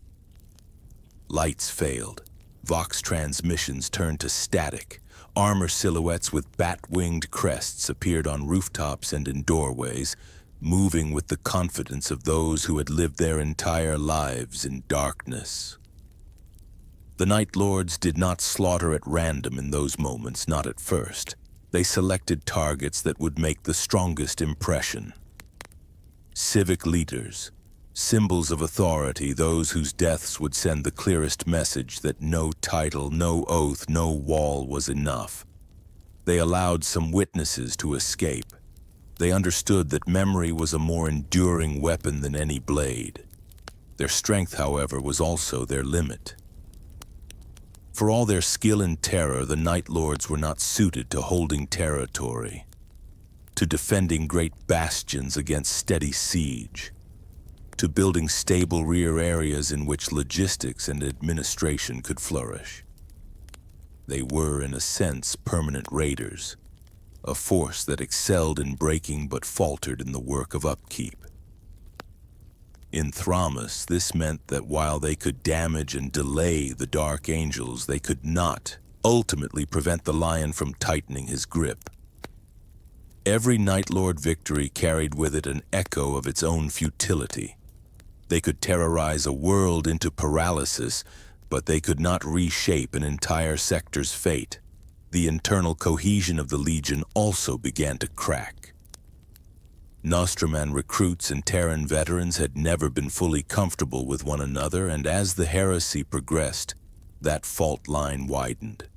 Lights failed. Vox transmissions turned to static. Armor silhouettes with bat-winged crests appeared on rooftops and in doorways, moving with the confidence of those who had lived their entire lives in darkness. The Night Lords did not slaughter at random in those moments, not at first. They selected targets that would make the strongest impression. Civic leaders, symbols of authority, those whose deaths would send the clearest message that no title, no oath, no wall was enough. They allowed some witnesses to escape. They understood that memory was a more enduring weapon than any blade. Their strength, however, was also their limit. For all their skill in terror, the Night Lords were not suited to holding territory, to defending great bastions against steady siege, to building stable rear areas in which logistics and administration could flourish. They were, in a sense, permanent raiders, a force that excelled in breaking but faltered in the work of upkeep. In Thramas, this meant that while they could damage and delay the Dark Angels, they could not ultimately prevent the Lion from tightening his grip. Every Night Lord victory carried with it an echo of its own futility. They could terrorize a world into paralysis, but they could not reshape an entire sector's fate. The internal cohesion of the Legion also began to crack. Nostramo recruits and Terran veterans had never been fully comfortable with one another, and as the heresy progressed, that fault line widened.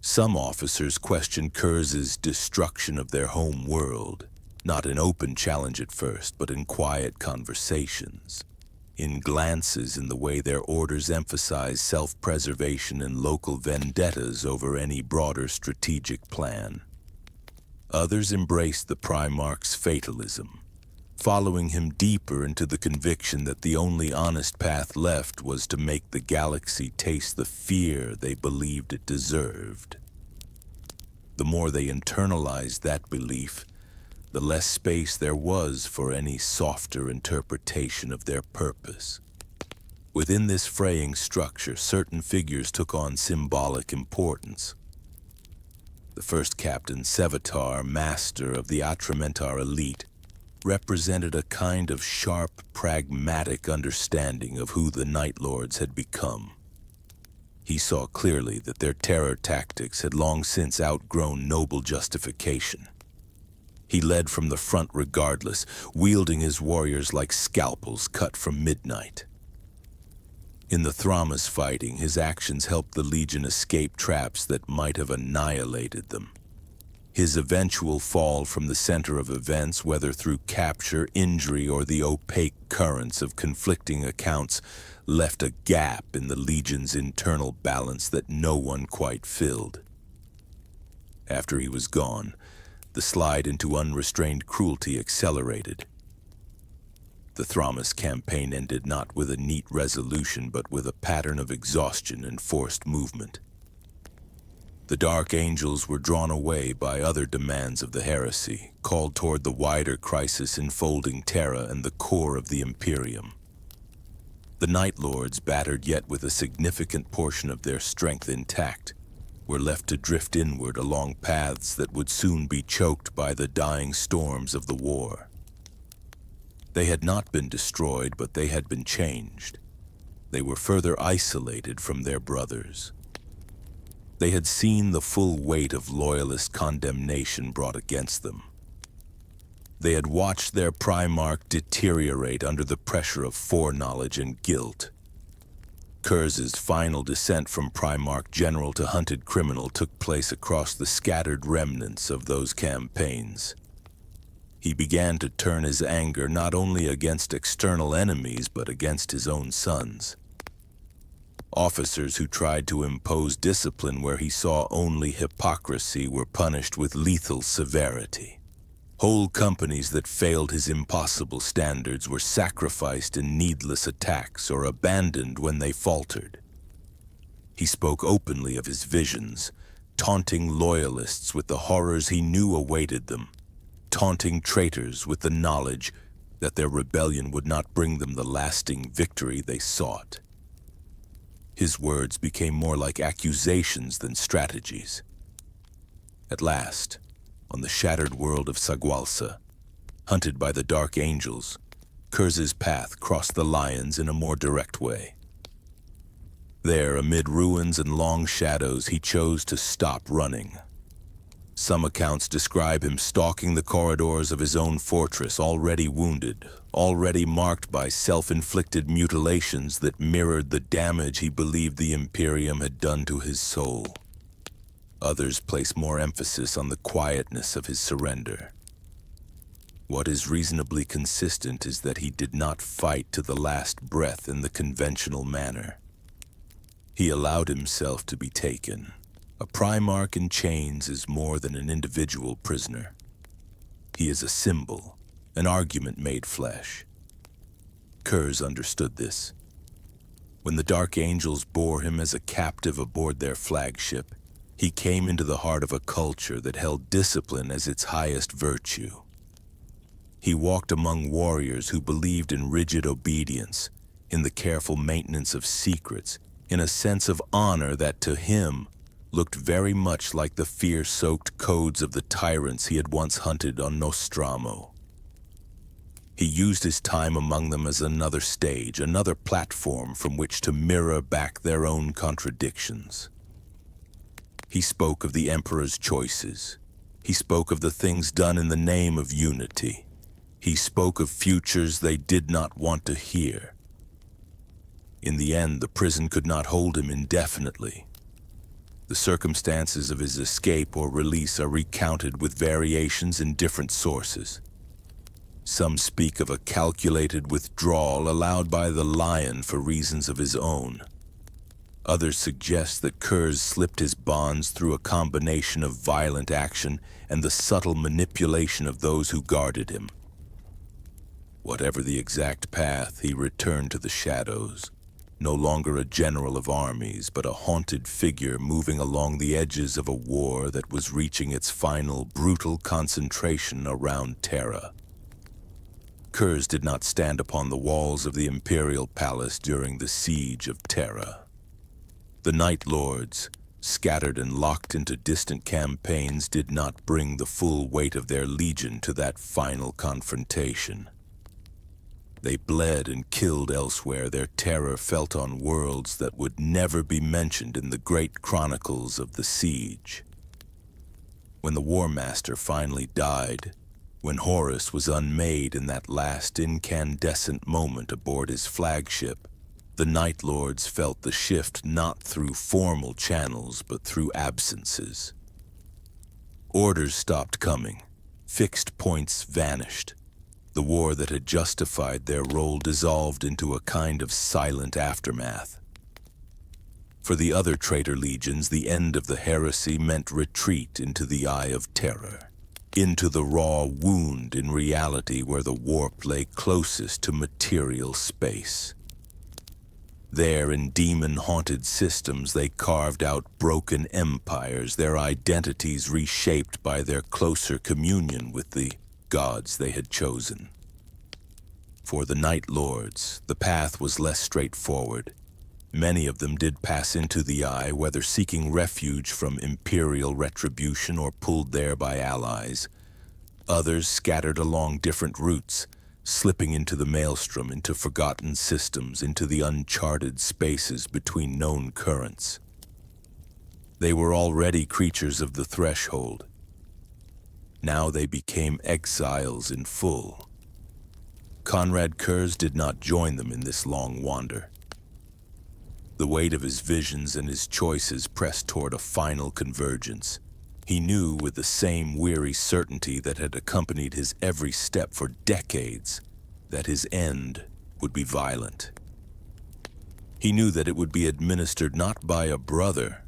Some officers questioned Curze's destruction of their home world, not in open challenge at first, but in quiet conversations, in glances in the way their orders emphasized self-preservation and local vendettas over any broader strategic plan. Others embraced the Primarch's fatalism, following him deeper into the conviction that the only honest path left was to make the galaxy taste the fear they believed it deserved. The more they internalized that belief, the less space there was for any softer interpretation of their purpose. Within this fraying structure, certain figures took on symbolic importance. The first captain, Sevatar, master of the Atramentar elite, represented a kind of sharp, pragmatic understanding of who the Night Lords had become. He saw clearly that their terror tactics had long since outgrown noble justification. He led from the front regardless, wielding his warriors like scalpels cut from midnight. In the Thramas fighting, his actions helped the Legion escape traps that might have annihilated them. His eventual fall from the center of events, whether through capture, injury, or the opaque currents of conflicting accounts, left a gap in the Legion's internal balance that no one quite filled. After he was gone, the slide into unrestrained cruelty accelerated. The Thramas campaign ended not with a neat resolution, but with a pattern of exhaustion and forced movement. The Dark Angels were drawn away by other demands of the heresy, called toward the wider crisis enfolding Terra and the core of the Imperium. The Night Lords, battered yet with a significant portion of their strength intact, were left to drift inward along paths that would soon be choked by the dying storms of the war. They had not been destroyed, but they had been changed. They were further isolated from their brothers. They had seen the full weight of loyalist condemnation brought against them. They had watched their Primarch deteriorate under the pressure of foreknowledge and guilt. Curze's final descent from Primarch General to hunted criminal took place across the scattered remnants of those campaigns. He began to turn his anger not only against external enemies, but against his own sons. Officers who tried to impose discipline where he saw only hypocrisy were punished with lethal severity. Whole companies that failed his impossible standards were sacrificed in needless attacks or abandoned when they faltered. He spoke openly of his visions, taunting loyalists with the horrors he knew awaited them, taunting traitors with the knowledge that their rebellion would not bring them the lasting victory they sought. His words became more like accusations than strategies. At last, on the shattered world of Sagwalsa, hunted by the Dark Angels, Curze's path crossed the lions in a more direct way. There, amid ruins and long shadows, he chose to stop running. Some accounts describe him stalking the corridors of his own fortress, already wounded, already marked by self-inflicted mutilations that mirrored the damage he believed the Imperium had done to his soul. Others place more emphasis on the quietness of his surrender. What is reasonably consistent is that he did not fight to the last breath in the conventional manner. He allowed himself to be taken. A Primarch in chains is more than an individual prisoner. He is a symbol, an argument made flesh. Curze understood this. When the Dark Angels bore him as a captive aboard their flagship, he came into the heart of a culture that held discipline as its highest virtue. He walked among warriors who believed in rigid obedience, in the careful maintenance of secrets, in a sense of honor that to him looked very much like the fear-soaked codes of the tyrants he had once hunted on Nostramo. He used his time among them as another stage, another platform from which to mirror back their own contradictions. He spoke of the Emperor's choices. He spoke of the things done in the name of unity. He spoke of futures they did not want to hear. In the end, the prison could not hold him indefinitely. The circumstances of his escape or release are recounted with variations in different sources. Some speak of a calculated withdrawal allowed by the lion for reasons of his own. Others suggest that Curze slipped his bonds through a combination of violent action and the subtle manipulation of those who guarded him. Whatever the exact path, he returned to the shadows. No longer a general of armies, but a haunted figure moving along the edges of a war that was reaching its final brutal concentration around Terra. Curze did not stand upon the walls of the Imperial Palace during the siege of Terra. The Night Lords, scattered and locked into distant campaigns, did not bring the full weight of their legion to that final confrontation. They bled and killed elsewhere, their terror felt on worlds that would never be mentioned in the great chronicles of the siege. When the War Master finally died, when Horus was unmade in that last incandescent moment aboard his flagship, the Night Lords felt the shift not through formal channels, but through absences. Orders stopped coming. Fixed points vanished. The war that had justified their role dissolved into a kind of silent aftermath. For the other traitor legions, the end of the heresy meant retreat into the Eye of Terror, into the raw wound in reality where the warp lay closest to material space. There, in demon-haunted systems, they carved out broken empires, their identities reshaped by their closer communion with the gods they had chosen. For the Night Lords, the path was less straightforward. Many of them did pass into the Eye, whether seeking refuge from imperial retribution or pulled there by allies. Others scattered along different routes, slipping into the maelstrom, into forgotten systems, into the uncharted spaces between known currents. They were already creatures of the threshold. Now they became exiles in full. Konrad Curze did not join them in this long wander. The weight of his visions and his choices pressed toward a final convergence. He knew with the same weary certainty that had accompanied his every step for decades that his end would be violent. He knew that it would be administered not by a brother,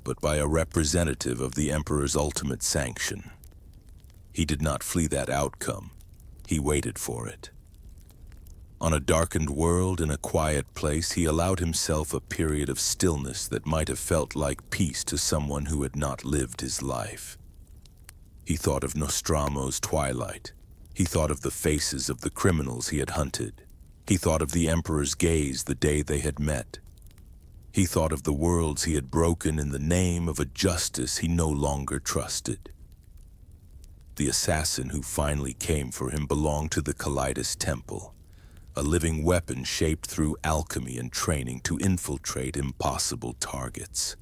but by a representative of the Emperor's ultimate sanction. He did not flee that outcome. He waited for it. On a darkened world, in a quiet place, he allowed himself a period of stillness that might have felt like peace to someone who had not lived his life. He thought of Nostramo's twilight. He thought of the faces of the criminals he had hunted. He thought of the Emperor's gaze the day they had met. He thought of the worlds he had broken in the name of a justice he no longer trusted. The assassin who finally came for him belonged to the Kalidas Temple, a living weapon shaped through alchemy and training to infiltrate impossible targets.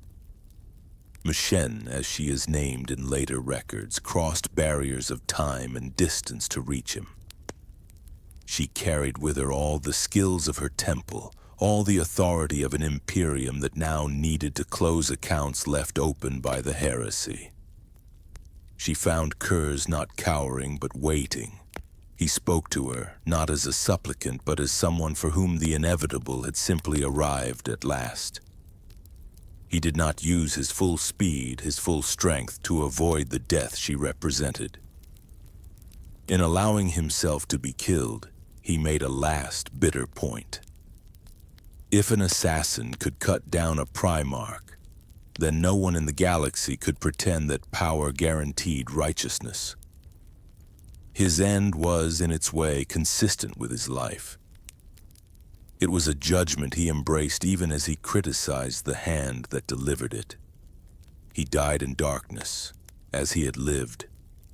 M'Shen, as she is named in later records, crossed barriers of time and distance to reach him. She carried with her all the skills of her temple, all the authority of an imperium that now needed to close accounts left open by the heresy. She found Curze not cowering but waiting. He spoke to her, not as a supplicant, but as someone for whom the inevitable had simply arrived at last. He did not use his full speed, his full strength, to avoid the death she represented. In allowing himself to be killed, he made a last bitter point. If an assassin could cut down a Primarch, then no one in the galaxy could pretend that power guaranteed righteousness. His end was, in its way, consistent with his life. It was a judgment he embraced even as he criticized the hand that delivered it. He died in darkness, as he had lived,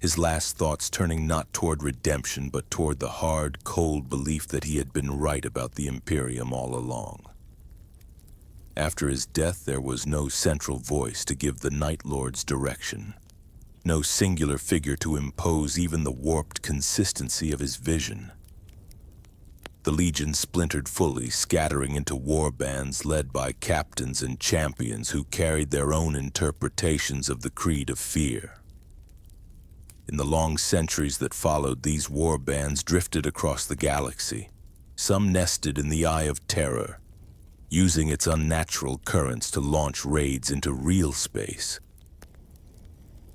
his last thoughts turning not toward redemption but toward the hard, cold belief that he had been right about the Imperium all along. After his death, there was no central voice to give the Night Lords direction. No singular figure to impose even the warped consistency of his vision. The Legion splintered fully, scattering into war bands led by captains and champions who carried their own interpretations of the Creed of Fear. In the long centuries that followed, these war bands drifted across the galaxy. Some nested in the Eye of Terror, using its unnatural currents to launch raids into real space.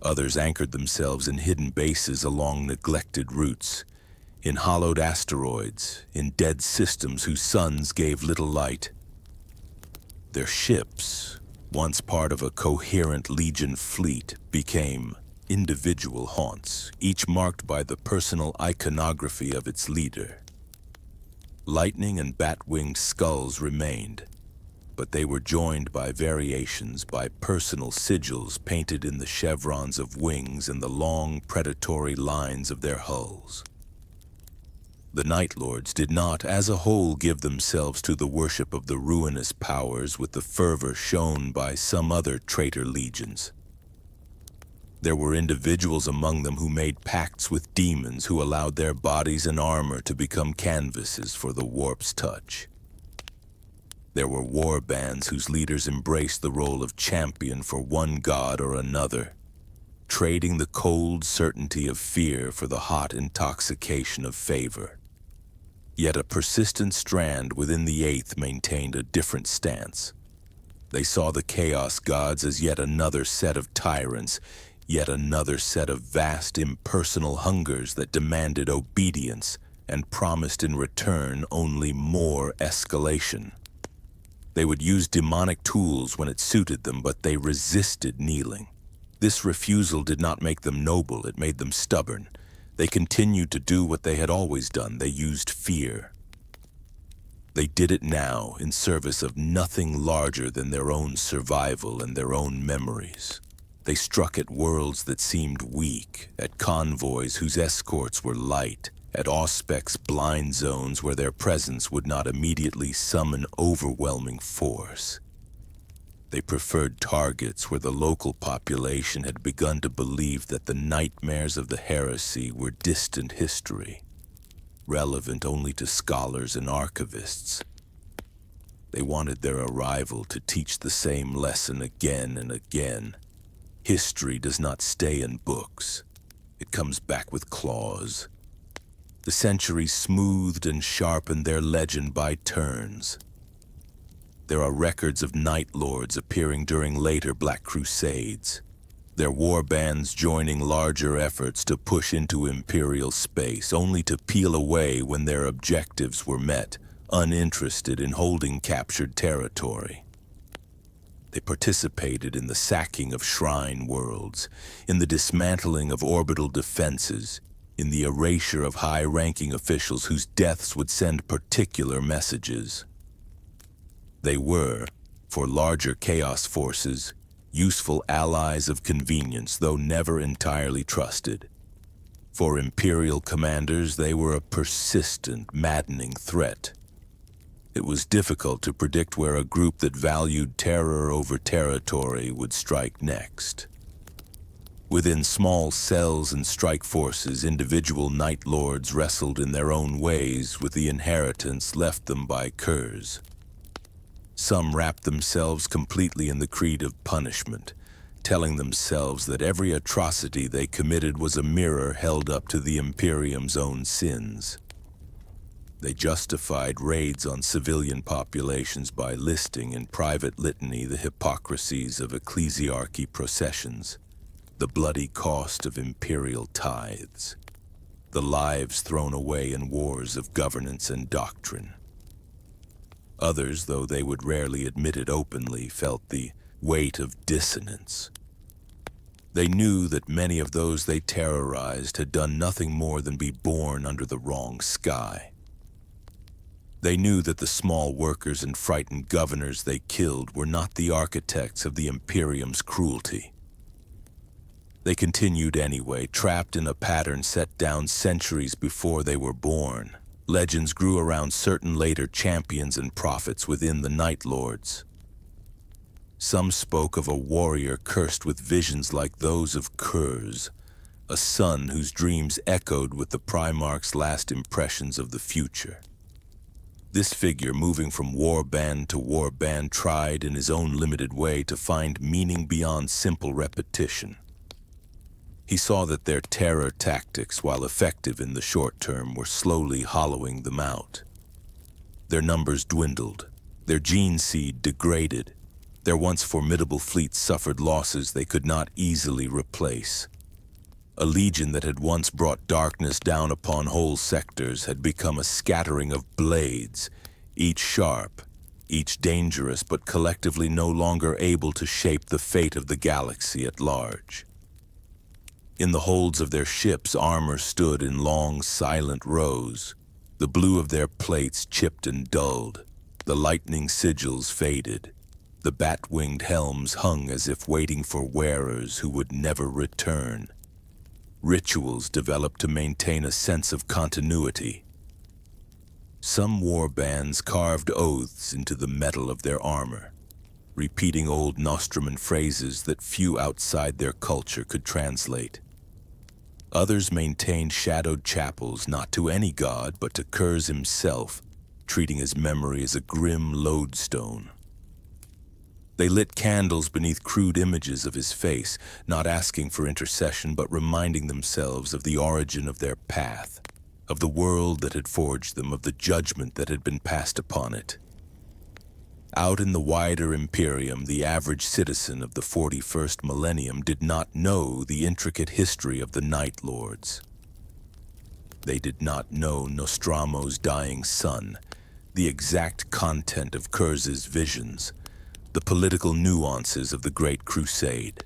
Others anchored themselves in hidden bases along neglected routes, in hollowed asteroids, in dead systems whose suns gave little light. Their ships, once part of a coherent Legion fleet, became individual haunts, each marked by the personal iconography of its leader. Lightning and bat-winged skulls remained, but they were joined by variations, by personal sigils painted in the chevrons of wings and the long predatory lines of their hulls. The Night Lords did not, as a whole, give themselves to the worship of the ruinous powers with the fervor shown by some other traitor legions. There were individuals among them who made pacts with demons, who allowed their bodies and armor to become canvases for the warp's touch. There were war bands whose leaders embraced the role of champion for one god or another, trading the cold certainty of fear for the hot intoxication of favor. Yet a persistent strand within the Eighth maintained a different stance. They saw the Chaos Gods as yet another set of tyrants, yet another set of vast impersonal hungers that demanded obedience and promised in return only more escalation. They would use demonic tools when it suited them, but they resisted kneeling. This refusal did not make them noble, it made them stubborn. They continued to do what they had always done. They used fear. They did it now in service of nothing larger than their own survival and their own memories. They struck at worlds that seemed weak, at convoys whose escorts were light, at auspex blind zones where their presence would not immediately summon overwhelming force. They preferred targets where the local population had begun to believe that the nightmares of the heresy were distant history, relevant only to scholars and archivists. They wanted their arrival to teach the same lesson again and again. History does not stay in books. It comes back with claws. The centuries smoothed and sharpened their legend by turns. There are records of Night Lords appearing during later Black Crusades, their war bands joining larger efforts to push into Imperial space, only to peel away when their objectives were met, uninterested in holding captured territory. They participated in the sacking of shrine worlds, in the dismantling of orbital defenses, in the erasure of high-ranking officials whose deaths would send particular messages. They were, for larger chaos forces, useful allies of convenience, though never entirely trusted. For Imperial commanders, they were a persistent, maddening threat. It was difficult to predict where a group that valued terror over territory would strike next. Within small cells and strike forces, individual Night Lords wrestled in their own ways with the inheritance left them by Curze. Some wrapped themselves completely in the creed of punishment, telling themselves that every atrocity they committed was a mirror held up to the Imperium's own sins. They justified raids on civilian populations by listing in private litany the hypocrisies of ecclesiarchy processions, the bloody cost of imperial tithes, the lives thrown away in wars of governance and doctrine. Others, though they would rarely admit it openly, felt the weight of dissonance. They knew that many of those they terrorized had done nothing more than be born under the wrong sky. They knew that the small workers and frightened governors they killed were not the architects of the Imperium's cruelty. They continued anyway, trapped in a pattern set down centuries before they were born. Legends grew around certain later champions and prophets within the Night Lords. Some spoke of a warrior cursed with visions like those of Curze, a son whose dreams echoed with the Primarch's last impressions of the future. This figure, moving from warband to warband, tried in his own limited way to find meaning beyond simple repetition. He saw that their terror tactics, while effective in the short term, were slowly hollowing them out. Their numbers dwindled, their gene seed degraded, their once formidable fleets suffered losses they could not easily replace. A legion that had once brought darkness down upon whole sectors had become a scattering of blades, each sharp, each dangerous, but collectively no longer able to shape the fate of the galaxy at large. In the holds of their ships, armor stood in long, silent rows. The blue of their plates chipped and dulled. The lightning sigils faded. The bat-winged helms hung as if waiting for wearers who would never return. Rituals developed to maintain a sense of continuity. Some warbands carved oaths into the metal of their armor, repeating old Nostramo phrases that few outside their culture could translate. Others maintained shadowed chapels not to any god but to Curze himself, treating his memory as a grim lodestone. They lit candles beneath crude images of his face, not asking for intercession but reminding themselves of the origin of their path, of the world that had forged them, of the judgment that had been passed upon it. Out in the wider Imperium, the average citizen of the 41st Millennium did not know the intricate history of the Night Lords. They did not know Nostramo's dying son, the exact content of Curze's visions, the political nuances of the Great Crusade.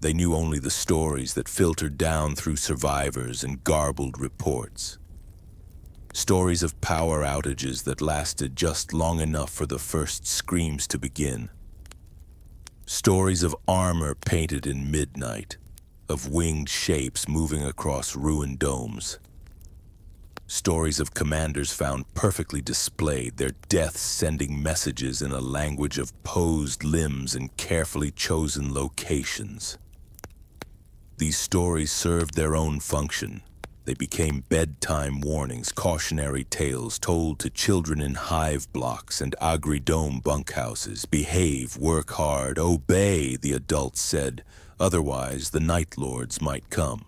They knew only the stories that filtered down through survivors and garbled reports. Stories of power outages that lasted just long enough for the first screams to begin. Stories of armor painted in midnight, of winged shapes moving across ruined domes. Stories of commanders found perfectly displayed, their deaths sending messages in a language of posed limbs and carefully chosen locations. These stories served their own function. They became bedtime warnings, cautionary tales told to children in hive blocks and agri-dome bunkhouses. Behave, work hard, obey, the adults said, otherwise the Night Lords might come.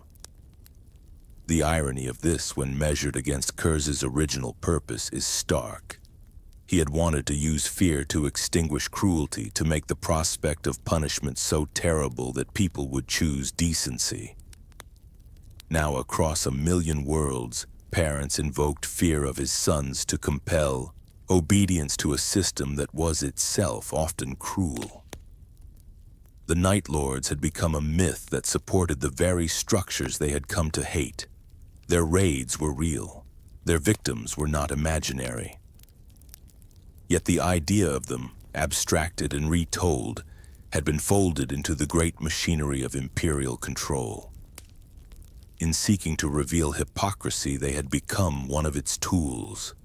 The irony of this, when measured against Curze's original purpose, is stark. He had wanted to use fear to extinguish cruelty, to make the prospect of punishment so terrible that people would choose decency. Now, across 1,000,000 worlds, parents invoked fear of his sons to compel obedience to a system that was itself often cruel. The Night Lords had become a myth that supported the very structures they had come to hate. Their raids were real. Their victims were not imaginary. Yet the idea of them, abstracted and retold, had been folded into the great machinery of imperial control. In seeking to reveal hypocrisy, they had become one of its tools.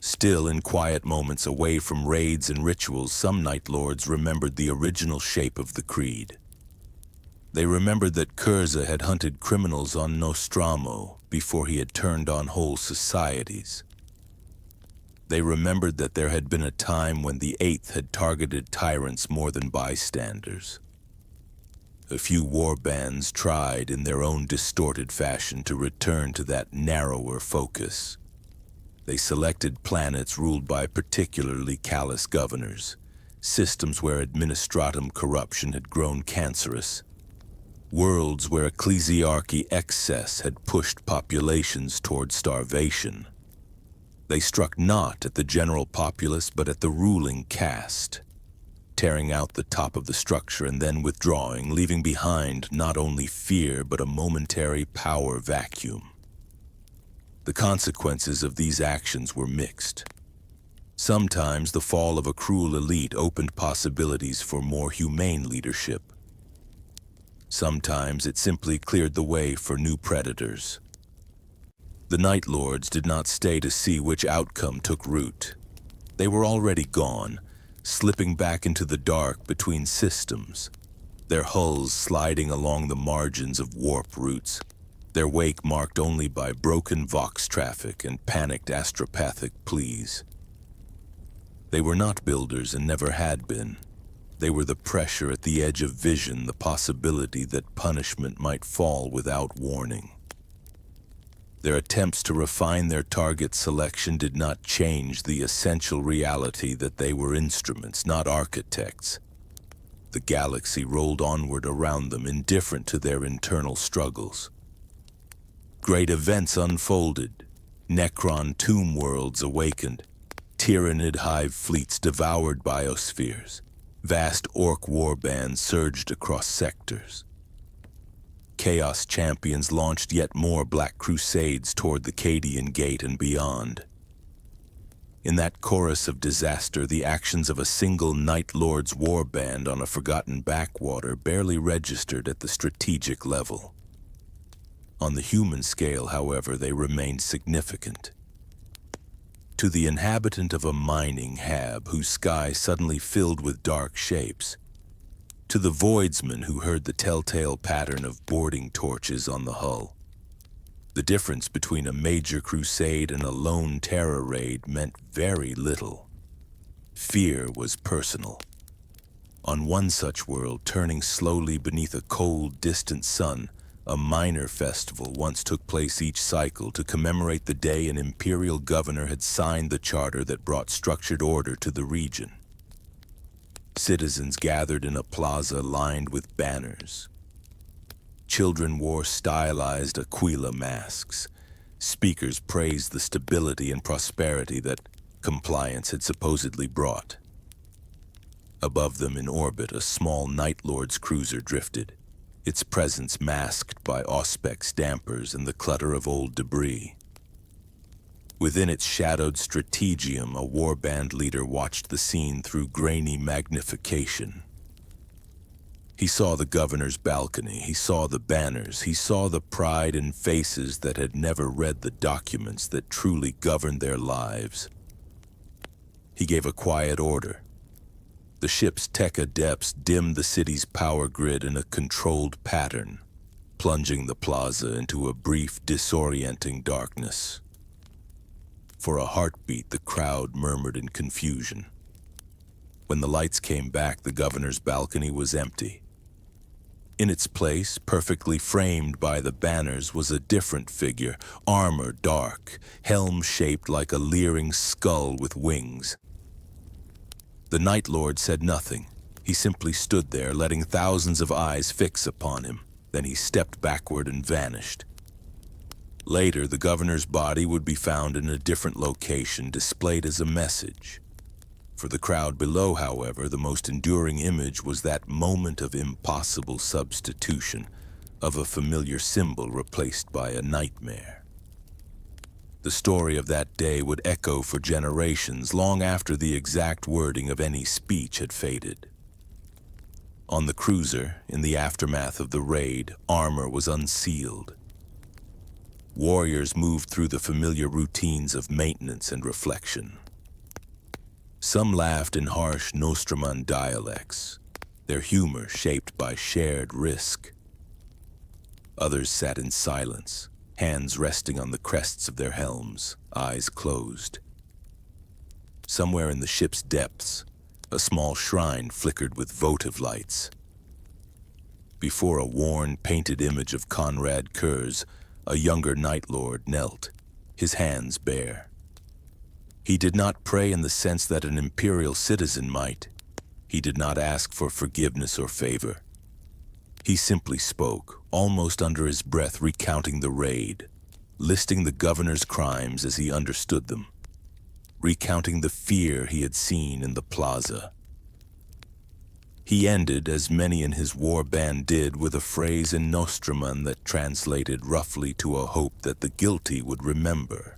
Still, in quiet moments away from raids and rituals, some Night Lords remembered the original shape of the creed. They remembered that Curze had hunted criminals on Nostramo before he had turned on whole societies. They remembered that there had been a time when the Eighth had targeted tyrants more than bystanders. A few warbands tried, in their own distorted fashion, to return to that narrower focus. They selected planets ruled by particularly callous governors, systems where administratum corruption had grown cancerous, worlds where ecclesiarchy excess had pushed populations toward starvation. They struck not at the general populace, but at the ruling caste, tearing out the top of the structure and then withdrawing, leaving behind not only fear but a momentary power vacuum. The consequences of these actions were mixed. Sometimes the fall of a cruel elite opened possibilities for more humane leadership. Sometimes it simply cleared the way for new predators. The Night Lords did not stay to see which outcome took root. They were already gone, slipping back into the dark between systems, their hulls sliding along the margins of warp routes, their wake marked only by broken vox traffic and panicked astropathic pleas. They were not builders and never had been. They were the pressure at the edge of vision, the possibility that punishment might fall without warning. Their attempts to refine their target selection did not change the essential reality that they were instruments, not architects. The galaxy rolled onward around them, indifferent to their internal struggles. Great events unfolded. Necron tomb worlds awakened. Tyrannid hive fleets devoured biospheres. Vast orc warbands surged across sectors. Chaos champions launched yet more black crusades toward the Cadian Gate and beyond. In that chorus of disaster, the actions of a single Night Lord's warband on a forgotten backwater barely registered at the strategic level. On the human scale, however, they remained significant. To the inhabitant of a mining hab whose sky suddenly filled with dark shapes, to the voidsman who heard the telltale pattern of boarding torches on the hull, the difference between a major crusade and a lone terror raid meant very little. Fear was personal. On one such world, turning slowly beneath a cold, distant sun, a minor festival once took place each cycle to commemorate the day an imperial governor had signed the charter that brought structured order to the region. Citizens gathered in a plaza lined with banners. Children wore stylized Aquila masks. Speakers praised the stability and prosperity that compliance had supposedly brought. Above them in orbit, a small Night Lord's cruiser drifted, its presence masked by auspex dampers and the clutter of old debris. Within its shadowed strategium, a warband leader watched the scene through grainy magnification. He saw the governor's balcony, he saw the banners, he saw the pride in faces that had never read the documents that truly governed their lives. He gave a quiet order. The ship's tech adepts dimmed the city's power grid in a controlled pattern, plunging the plaza into a brief, disorienting darkness. For a heartbeat, the crowd murmured in confusion. When the lights came back, the governor's balcony was empty. In its place, perfectly framed by the banners, was a different figure, armor dark, helm shaped like a leering skull with wings. The Night Lord said nothing. He simply stood there, letting thousands of eyes fix upon him. Then he stepped backward and vanished. Later, the governor's body would be found in a different location, displayed as a message. For the crowd below, however, the most enduring image was that moment of impossible substitution, of a familiar symbol replaced by a nightmare. The story of that day would echo for generations, long after the exact wording of any speech had faded. On the cruiser, in the aftermath of the raid, armor was unsealed. Warriors moved through the familiar routines of maintenance and reflection. Some laughed in harsh Nostramo dialects, their humor shaped by shared risk. Others sat in silence, hands resting on the crests of their helms, eyes closed. Somewhere in the ship's depths, a small shrine flickered with votive lights. Before a worn, painted image of Konrad Curze, a younger Night Lord knelt, his hands bare. He did not pray in the sense that an imperial citizen might. He did not ask for forgiveness or favor. He simply spoke, almost under his breath, recounting the raid, listing the governor's crimes as he understood them, recounting the fear he had seen in the plaza. He ended, as many in his warband did, with a phrase in Nostramo that translated roughly to a hope that the guilty would remember.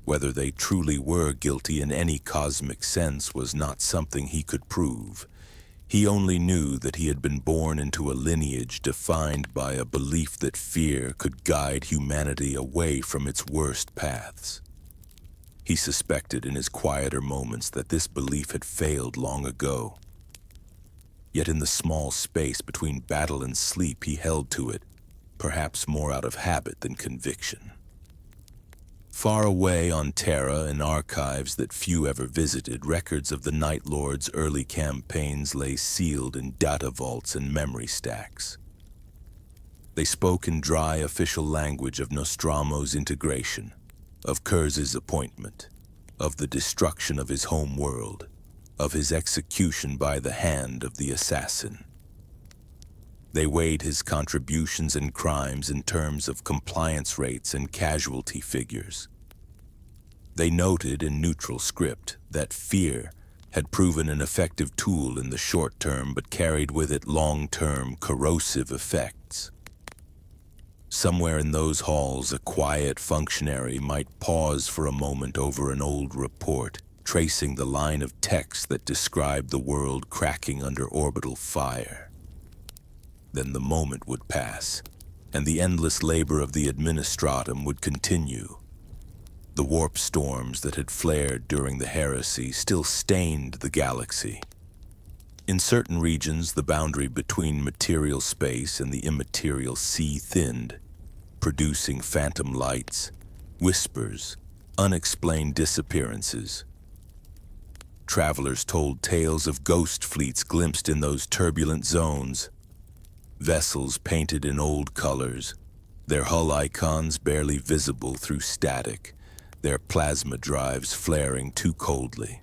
Whether they truly were guilty in any cosmic sense was not something he could prove. He only knew that he had been born into a lineage defined by a belief that fear could guide humanity away from its worst paths. He suspected in his quieter moments that this belief had failed long ago. Yet in the small space between battle and sleep, he held to it, perhaps more out of habit than conviction. Far away on Terra, in archives that few ever visited, records of the Night Lord's early campaigns lay sealed in data vaults and memory stacks. They spoke in dry official language of Nostramo's integration, of Curze's appointment, of the destruction of his home world, of his execution by the hand of the assassin. They weighed his contributions and crimes in terms of compliance rates and casualty figures. They noted in neutral script that fear had proven an effective tool in the short term but carried with it long-term corrosive effects. Somewhere in those halls, a quiet functionary might pause for a moment over an old report, tracing the line of text that described the world cracking under orbital fire. Then the moment would pass, and the endless labor of the administratum would continue. The warp storms that had flared during the heresy still stained the galaxy. In certain regions, the boundary between material space and the immaterial sea thinned, producing phantom lights, whispers, unexplained disappearances. Travelers told tales of ghost fleets glimpsed in those turbulent zones, vessels painted in old colors, their hull icons barely visible through static, their plasma drives flaring too coldly.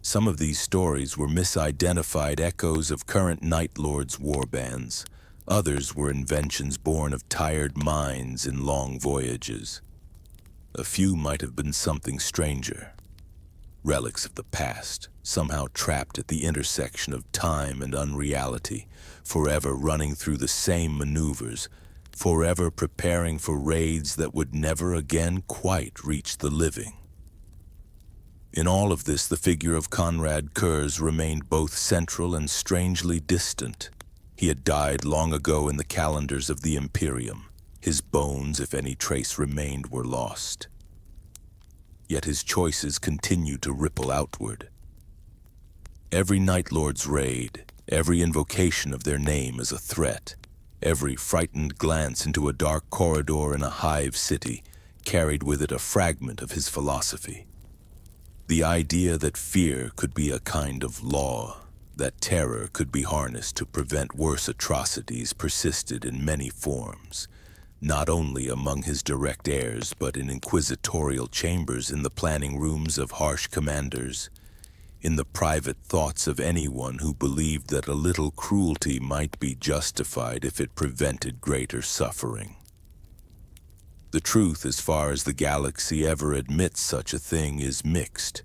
Some of these stories were misidentified echoes of current Night Lords' warbands. Others were inventions born of tired minds in long voyages. A few might have been something stranger, relics of the past. somehow trapped at the intersection of time and unreality, forever running through the same maneuvers, forever preparing for raids that would never again quite reach the living. In all of this, the figure of Konrad Curze remained both central and strangely distant. He had died long ago in the calendars of the Imperium. His bones, if any trace remained, were lost. Yet his choices continued to ripple outward. Every Night Lord's raid, every invocation of their name as a threat, every frightened glance into a dark corridor in a hive city carried with it a fragment of his philosophy. The idea that fear could be a kind of law, that terror could be harnessed to prevent worse atrocities, persisted in many forms, not only among his direct heirs, but in inquisitorial chambers, in the planning rooms of harsh commanders, in the private thoughts of anyone who believed that a little cruelty might be justified if it prevented greater suffering. The truth, as far as the galaxy ever admits such a thing, is mixed.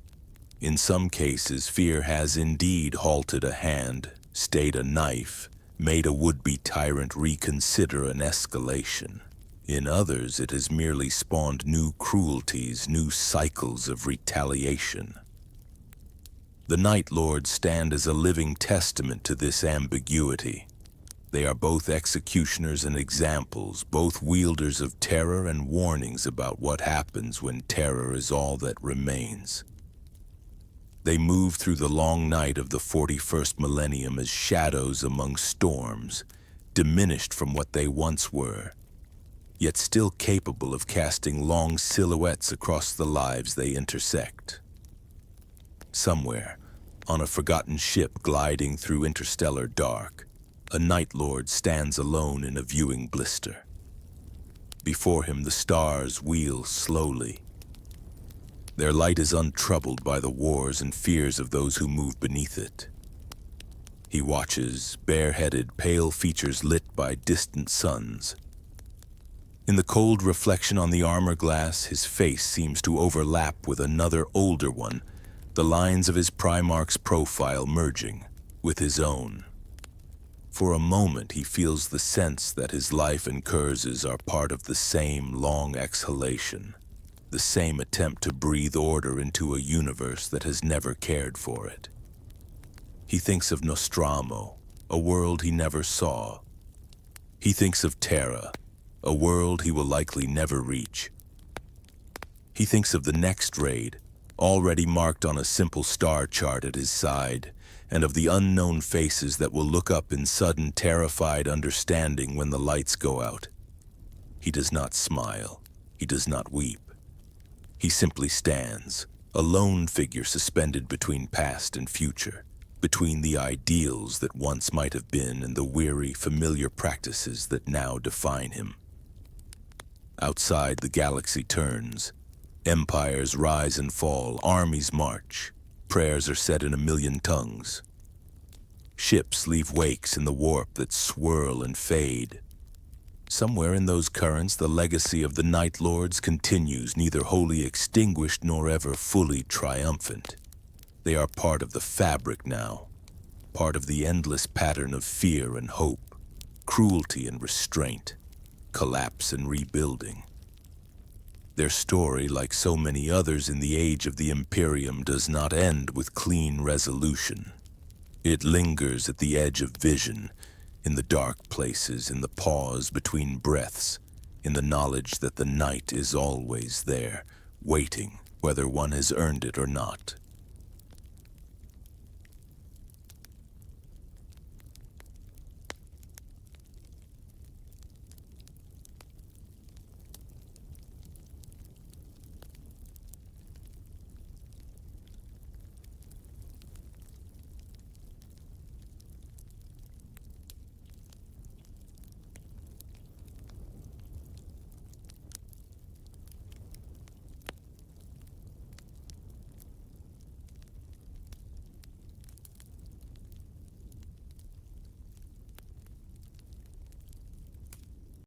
In some cases, fear has indeed halted a hand, stayed a knife, made a would-be tyrant reconsider an escalation. In others, it has merely spawned new cruelties, new cycles of retaliation. The Night Lords stand as a living testament to this ambiguity. They are both executioners and examples, both wielders of terror and warnings about what happens when terror is all that remains. They move through the long night of the 41st Millennium as shadows among storms, diminished from what they once were, yet still capable of casting long silhouettes across the lives they intersect. Somewhere, on a forgotten ship gliding through interstellar dark, a Night Lord stands alone in a viewing blister. Before him, the stars wheel slowly. Their light is untroubled by the wars and fears of those who move beneath it. He watches, bareheaded, pale features lit by distant suns. In the cold reflection on the armor glass, his face seems to overlap with another older one, the lines of his Primarch's profile merging with his own. For a moment, he feels the sense that his life and Curze's are part of the same long exhalation, the same attempt to breathe order into a universe that has never cared for it. He thinks of Nostramo, a world he never saw. He thinks of Terra, a world he will likely never reach. He thinks of the next raid, already marked on a simple star chart at his side, and of the unknown faces that will look up in sudden terrified understanding when the lights go out. He does not smile. He does not weep. He simply stands, a lone figure suspended between past and future, between the ideals that once might have been and the weary, familiar practices that now define him. Outside, the galaxy turns. Empires rise and fall, armies march. Prayers are said in a million tongues. Ships leave wakes in the warp that swirl and fade. Somewhere in those currents, the legacy of the Night Lords continues, neither wholly extinguished nor ever fully triumphant. They are part of the fabric now, part of the endless pattern of fear and hope, cruelty and restraint, collapse and rebuilding. Their story, like so many others in the age of the Imperium, does not end with clean resolution. It lingers at the edge of vision, in the dark places, in the pause between breaths, in the knowledge that the night is always there, waiting, whether one has earned it or not.